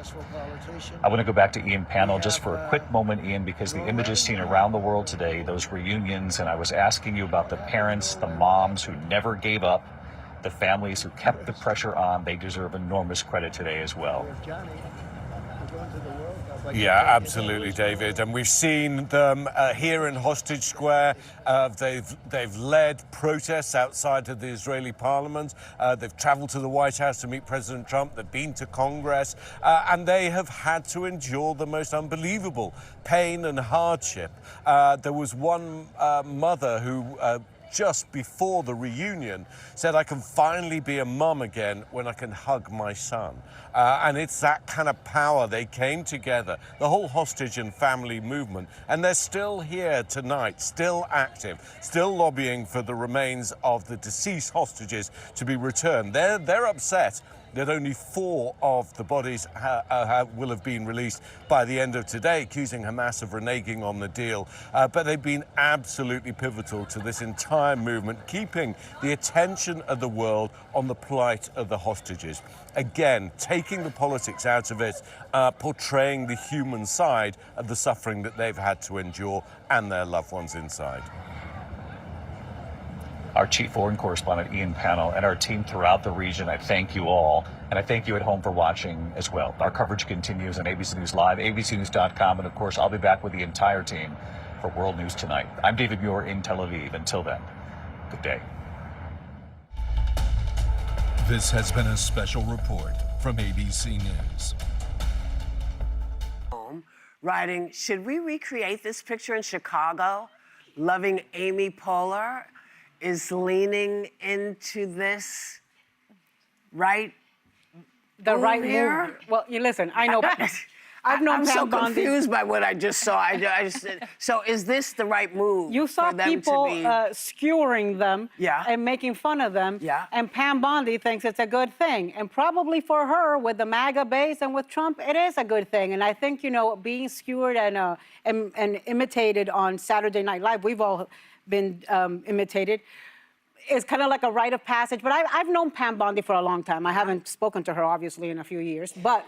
I want to go back to Ian Panel just for a quick moment, Ian, because the images seen around the world today, those reunions, and I was asking you about the parents, the moms who never gave up, the families who kept the pressure on. They deserve enormous credit today as well. Yeah, absolutely, David. And we've seen them here in Hostage Square. They've led protests outside of the Israeli parliament. They've traveled to the White House to meet President Trump. They've been to Congress. And they have had to endure the most unbelievable pain and hardship. There was one mother who just before the reunion said, I can finally be a mum again when I can hug my son. And it's that kind of power. They came together, the whole hostage and family movement, and they're still here tonight, still active, still lobbying for the remains of the deceased hostages to be returned. They're upset that only 4 of the bodies will have been released by the end of today, accusing Hamas of reneging on the deal. But they've been absolutely pivotal to this entire movement, keeping the attention of the world on the plight of the hostages. Again, taking the politics out of it, portraying the human side of the suffering that they've had to endure and their loved ones inside. Our chief foreign correspondent, Ian Panel, and our team throughout the region, I thank you all. And I thank you at home for watching as well. Our coverage continues on ABC News Live, abcnews.com. And of course, I'll be back with the entire team for World News Tonight. I'm David Muir in Tel Aviv. Until then, good day. This has been a special report from ABC News. Writing, should we recreate this picture in Chicago? Loving Amy Poehler is leaning into this right move. Well, you listen, I know. I've known I'm Pam so Bondi. confused by what I just saw. So is this the right move? You saw for them people to be... skewering them and making fun of them. Yeah. And Pam Bondi thinks it's a good thing. And probably for her, with the MAGA base and with Trump, it is a good thing. And I think, you know, being skewered and imitated on Saturday Night Live, we've all been imitated. It's kind of like a rite of passage. But I've known Pam Bondi for a long time. I haven't spoken to her, obviously, in a few years. But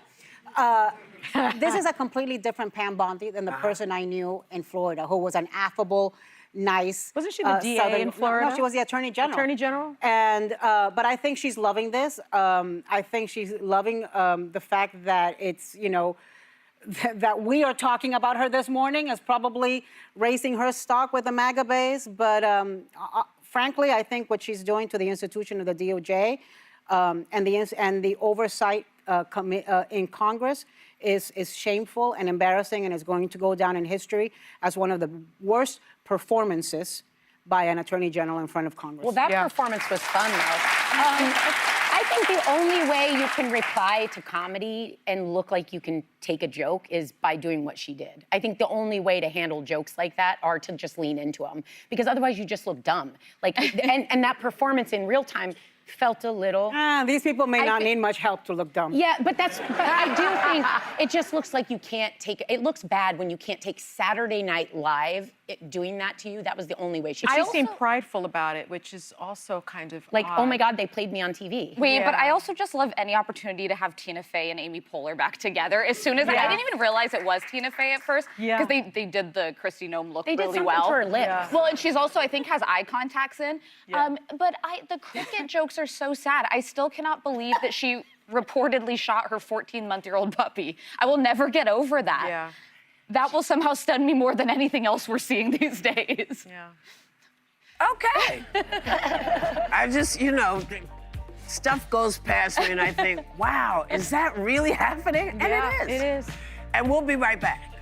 This is a completely different Pam Bondi than the person I knew in Florida, who was an affable, nice. Wasn't she the DA in Florida? No, she was the Attorney General. Attorney General? And but I think she's loving this. I think she's loving the fact that it's, you know, that we are talking about her this morning is probably raising her stock with the MAGA base. But frankly, I think what she's doing to the institution of the DOJ and the oversight in Congress is shameful and embarrassing, and is going to go down in history as one of the worst performances by an attorney general in front of Congress. Well, that performance was fun, though. I think the only way you can reply to comedy and look like you can take a joke is by doing what she did. I think the only way to handle jokes like that are to just lean into them, because otherwise you just look dumb. Like, and that performance in real time felt a little... These people may not need much help to look dumb. Yeah, but I do think it just looks like you can't take... It looks bad when you can't take Saturday Night Live doing that to you. That was the only way she... She seemed prideful about it, which is also kind of like, odd. oh my God, they played me on TV. Wait, but I also just love any opportunity to have Tina Fey and Amy Poehler back together. As soon as I didn't even realize it was Tina Fey at first, because they did the Kristi Noem look really well. To her lips. Well, and she's also, I think, has eye contacts in. But the cricket jokes are so sad. I still cannot believe that she reportedly shot her 14-month-old puppy. I will never get over that. Yeah. That will somehow stun me more than anything else we're seeing these days. Yeah. Okay. I just, you know, stuff goes past me and I think, wow, is that really happening? And it is. It is. And we'll be right back.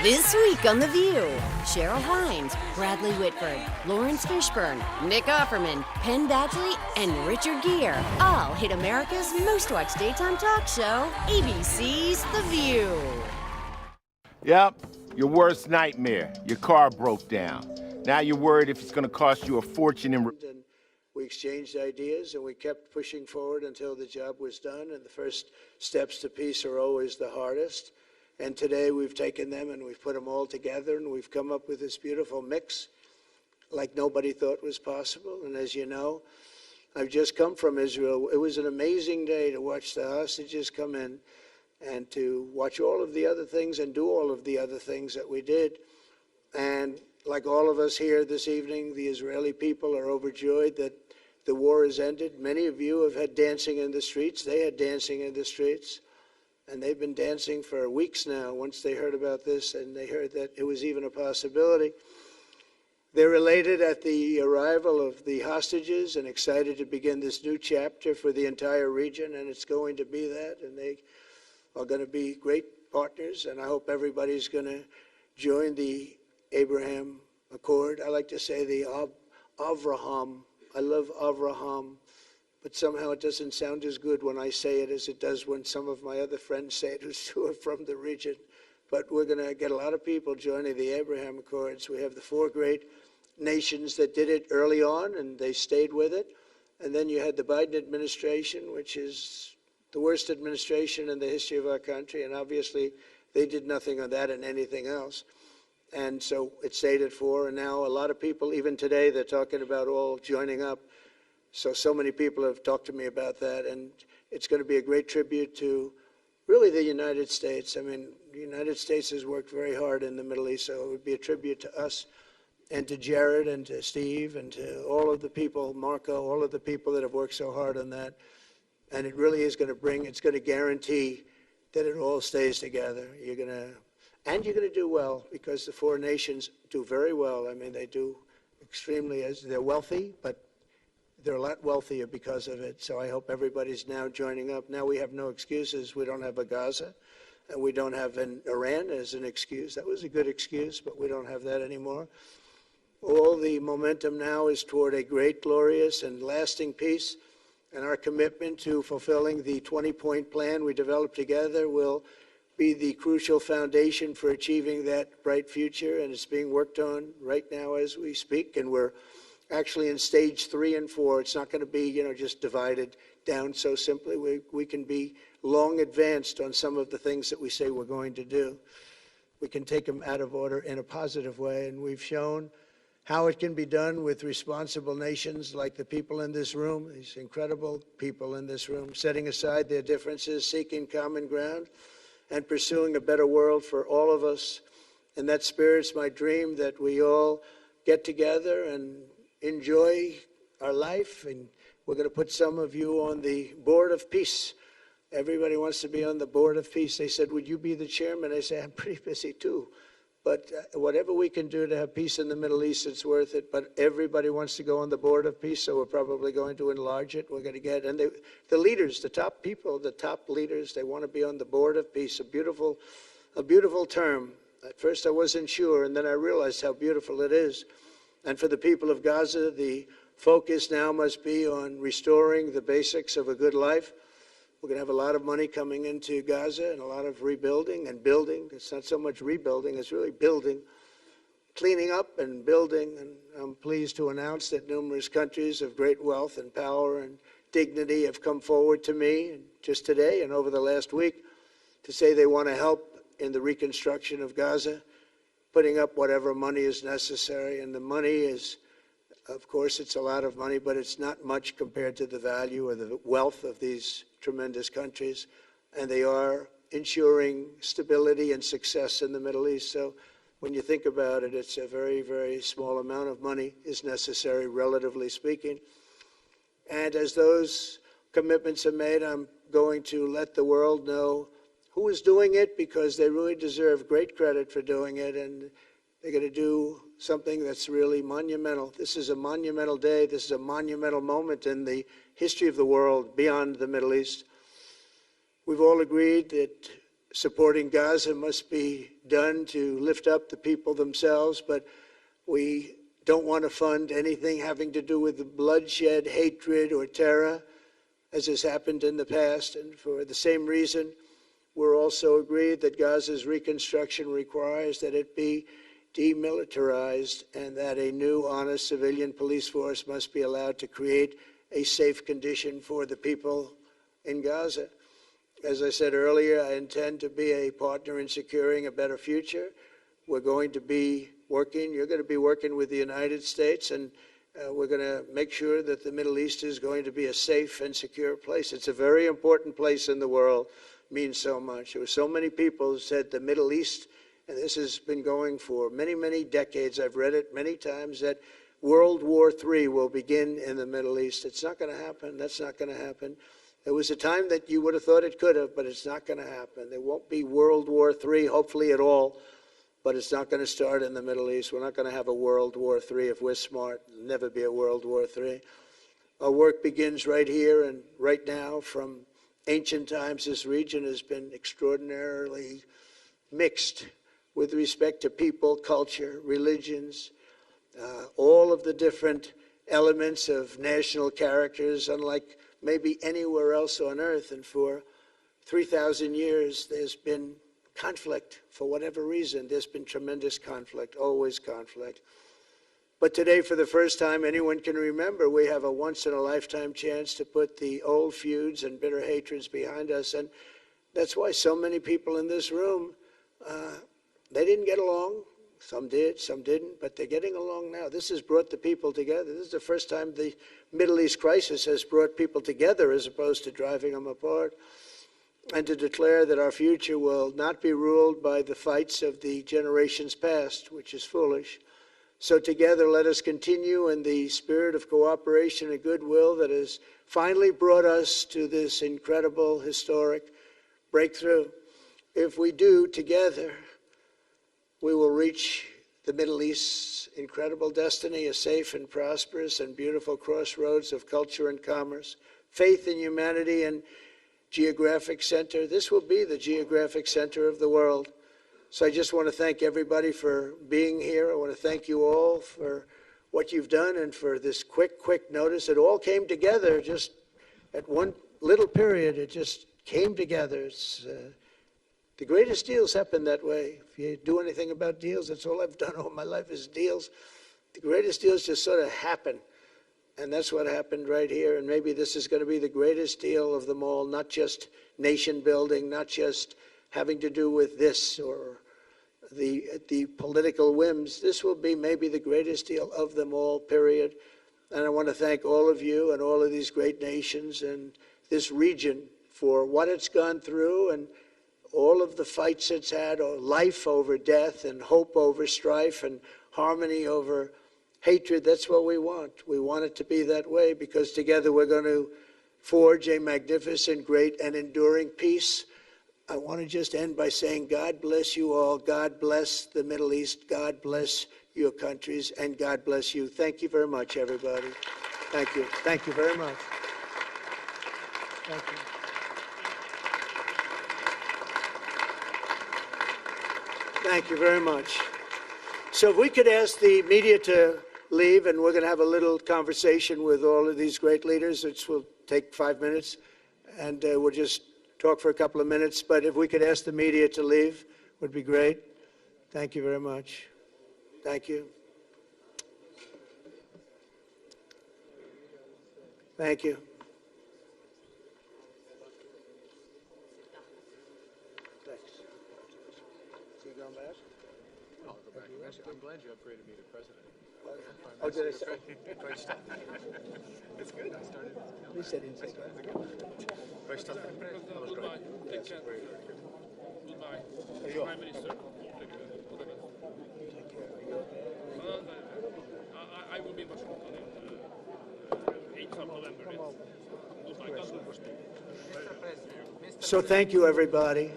This week on The View, Cheryl Hines, Bradley Whitford, Lawrence Fishburne, Nick Offerman, Penn Badgley, and Richard Gere all hit America's most watched daytime talk show, ABC's The View. Yep, your worst nightmare. Your car broke down. Now you're worried if it's going to cost you a fortune in... And we exchanged ideas and we kept pushing forward until the job was done. And the first steps to peace are always the hardest. And today we've taken them and we've put them all together and we've come up with this beautiful mix like nobody thought was possible. And as you know, I've just come from Israel. It was an amazing day to watch the hostages come in and to watch all of the other things and do all of the other things that we did. And like all of us here this evening, the Israeli people are overjoyed that the war has ended. Many of you have had dancing in the streets. They had dancing in the streets. And they've been dancing for weeks now once they heard about this and they heard that it was even a possibility. They're elated at the arrival of the hostages and excited to begin this new chapter for the entire region, and it's going to be that, and they are going to be great partners, and I hope everybody's going to join the Abraham Accord. I like to say the Avraham. I love Avraham. But somehow it doesn't sound as good when I say it as it does when some of my other friends say it who are from the region. But we're going to get a lot of people joining the Abraham Accords. We have the 4 great nations that did it early on, and they stayed with it. And then you had the Biden administration, which is the worst administration in the history of our country. And obviously, they did nothing on that and anything else. And so it stayed at 4. And now a lot of people, even today, they're talking about all joining up. So many people have talked to me about that, and it's going to be a great tribute to really the United States. I mean, the United States has worked very hard in the Middle East, so it would be a tribute to us and to Jared and to Steve and to all of the people, Marco, all of the people that have worked so hard on that. And it really is going to it's going to guarantee that it all stays together. You're going to do well, because the 4 nations do very well. I mean, they do extremely, as they're wealthy, but they're a lot wealthier because of it. So I hope everybody's now joining up. Now we have no excuses. We don't have a Gaza, and we don't have an Iran as an excuse. That was a good excuse, but we don't have that anymore. All the momentum now is toward a great, glorious, and lasting peace. And our commitment to fulfilling the 20-point plan we developed together will be the crucial foundation for achieving that bright future. And it's being worked on right now as we speak. And we're actually in stage 3 and 4. It's not going to be, just divided down so simply. We can be long advanced on some of the things that we say we're going to do. we can take them out of order in a positive way. And we've shown how it can be done with responsible nations like the people in this room, these incredible people in this room, setting aside their differences, seeking common ground, and pursuing a better world for all of us. In that spirit, it's my dream that we all get together and enjoy our life. And we're going to put some of you on the Board of Peace. Everybody wants to be on the Board of Peace. They said, would you be the chairman? I say, I'm pretty busy too. But whatever we can do to have peace in the Middle East, it's worth it. But everybody wants to go on the Board of Peace, so we're probably going to enlarge it. We're going to get, and the leaders, the top people, the top leaders, they want to be on the Board of Peace. A beautiful term. At first I wasn't sure, and then I realized how beautiful it is. And for the people of Gaza, the focus now must be on restoring the basics of a good life. We're going to have a lot of money coming into Gaza and a lot of rebuilding and building. It's not so much rebuilding, it's really building, cleaning up and building. And I'm pleased to announce that numerous countries of great wealth and power and dignity have come forward to me just today and over the last week to say they want to help in the reconstruction of Gaza, putting up whatever money is necessary. And the money is, of course, it's a lot of money, but it's not much compared to the value or the wealth of these tremendous countries. And they are ensuring stability and success in the Middle East. So when you think about it, it's a very, very small amount of money is necessary, relatively speaking. And as those commitments are made, I'm going to let the world know who is doing it, because they really deserve great credit for doing it. And they're going to do something that's really monumental. This is a monumental day. This is a monumental moment in the history of the world beyond the Middle East. We've all agreed that supporting Gaza must be done to lift up the people themselves, but we don't want to fund anything having to do with bloodshed, hatred, or terror, as has happened in the past. And for the same reason, we're also agreed that Gaza's reconstruction requires that it be demilitarized and that a new, honest civilian police force must be allowed to create a safe condition for the people in Gaza. As I said earlier, I intend to be a partner in securing a better future. We're going to be working, you're going to be working with the United States, and we're going to make sure that the Middle East is going to be a safe and secure place. It's a very important place in the world. Means so much. There were so many people who said the Middle East, and this has been going for many, many decades. I've read it many times, that World War III will begin in the Middle East. It's not going to happen. That's not going to happen. There was a time that you would have thought it could have, but it's not going to happen. There won't be World War III, hopefully at all, but it's not going to start in the Middle East. We're not going to have a World War III if we're smart. There'll never be a World War III. Our work begins right here and right now. From ancient times, this region has been extraordinarily mixed with respect to people, culture, religions, all of the different elements of national characters, unlike maybe anywhere else on earth. And for 3,000 years, there's been conflict. For whatever reason, there's been tremendous conflict, always conflict. But today, for the first time anyone can remember, we have a once-in-a-lifetime chance to put the old feuds and bitter hatreds behind us. And that's why so many people in this room, they didn't get along. Some did, some didn't, but they're getting along now. This has brought the people together. This is the first time the Middle East crisis has brought people together as opposed to driving them apart. And to declare that our future will not be ruled by the fights of the generations past, which is foolish. So together, let us continue in the spirit of cooperation and goodwill that has finally brought us to this incredible, historic breakthrough. If we do together, we will reach the Middle East's incredible destiny, a safe and prosperous and beautiful crossroads of culture and commerce, faith in humanity and geographic center. This will be the geographic center of the world. So I just want to thank everybody for being here. I want to thank you all for what you've done and for this quick notice. It all came together just at one little period. It just came together. It's, the greatest deals happen that way. If you do anything about deals, that's all I've done all my life is deals. The greatest deals just sort of happen. And that's what happened right here. And maybe this is going to be the greatest deal of them all, not just nation building, not just having to do with this or the political whims. This will be maybe the greatest deal of them all, period. And I want to thank all of you and all of these great nations and this region for what it's gone through and all of the fights it's had, or life over death and hope over strife and harmony over hatred. That's what we want. We want it to be that way because together we're going to forge a magnificent, great, and enduring peace. I want to just end by saying God bless you all. God bless the Middle East. God bless your countries, and God bless you. Thank you very much, everybody. Thank you. Thank you very much. Thank you. Thank you very much. So if we could ask the media to leave, and we're going to have a little conversation with all of these great leaders, which will take 5 minutes, and we'll just talk for a couple of minutes. But if we could ask the media to leave, would be great. Thank you very much. Thank you. Thank you. Thanks. So you going back? No, I'll go back. I'm glad you upgraded me to president. Oh, did I say? Great stuff. It's good. I started. He said he said Great stuff. That was great. Yes, very, very good. Goodbye. There you are. Prime Minister. I will be in Washington on 8th of November. Goodbye. God bless. So thank you, everybody.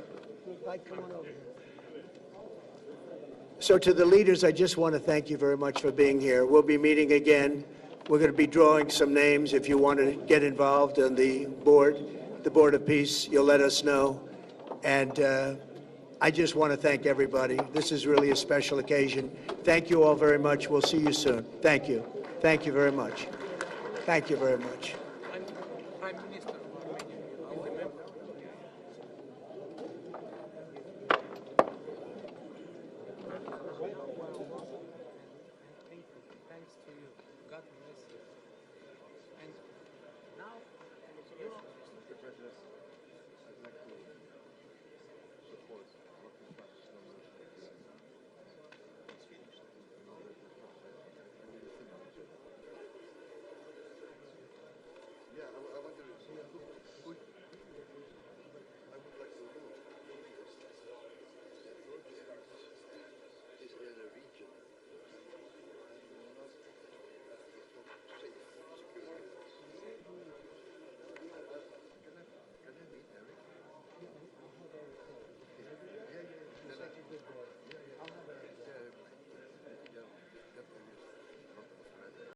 So to the leaders, I just want to thank you very much for being here. We'll be meeting again. We're going to be drawing some names. If you want to get involved on the Board of Peace, you'll let us know. And I just want to thank everybody. This is really a special occasion. Thank you all very much. We'll see you soon. Thank you. Thank you very much. Thank you very much.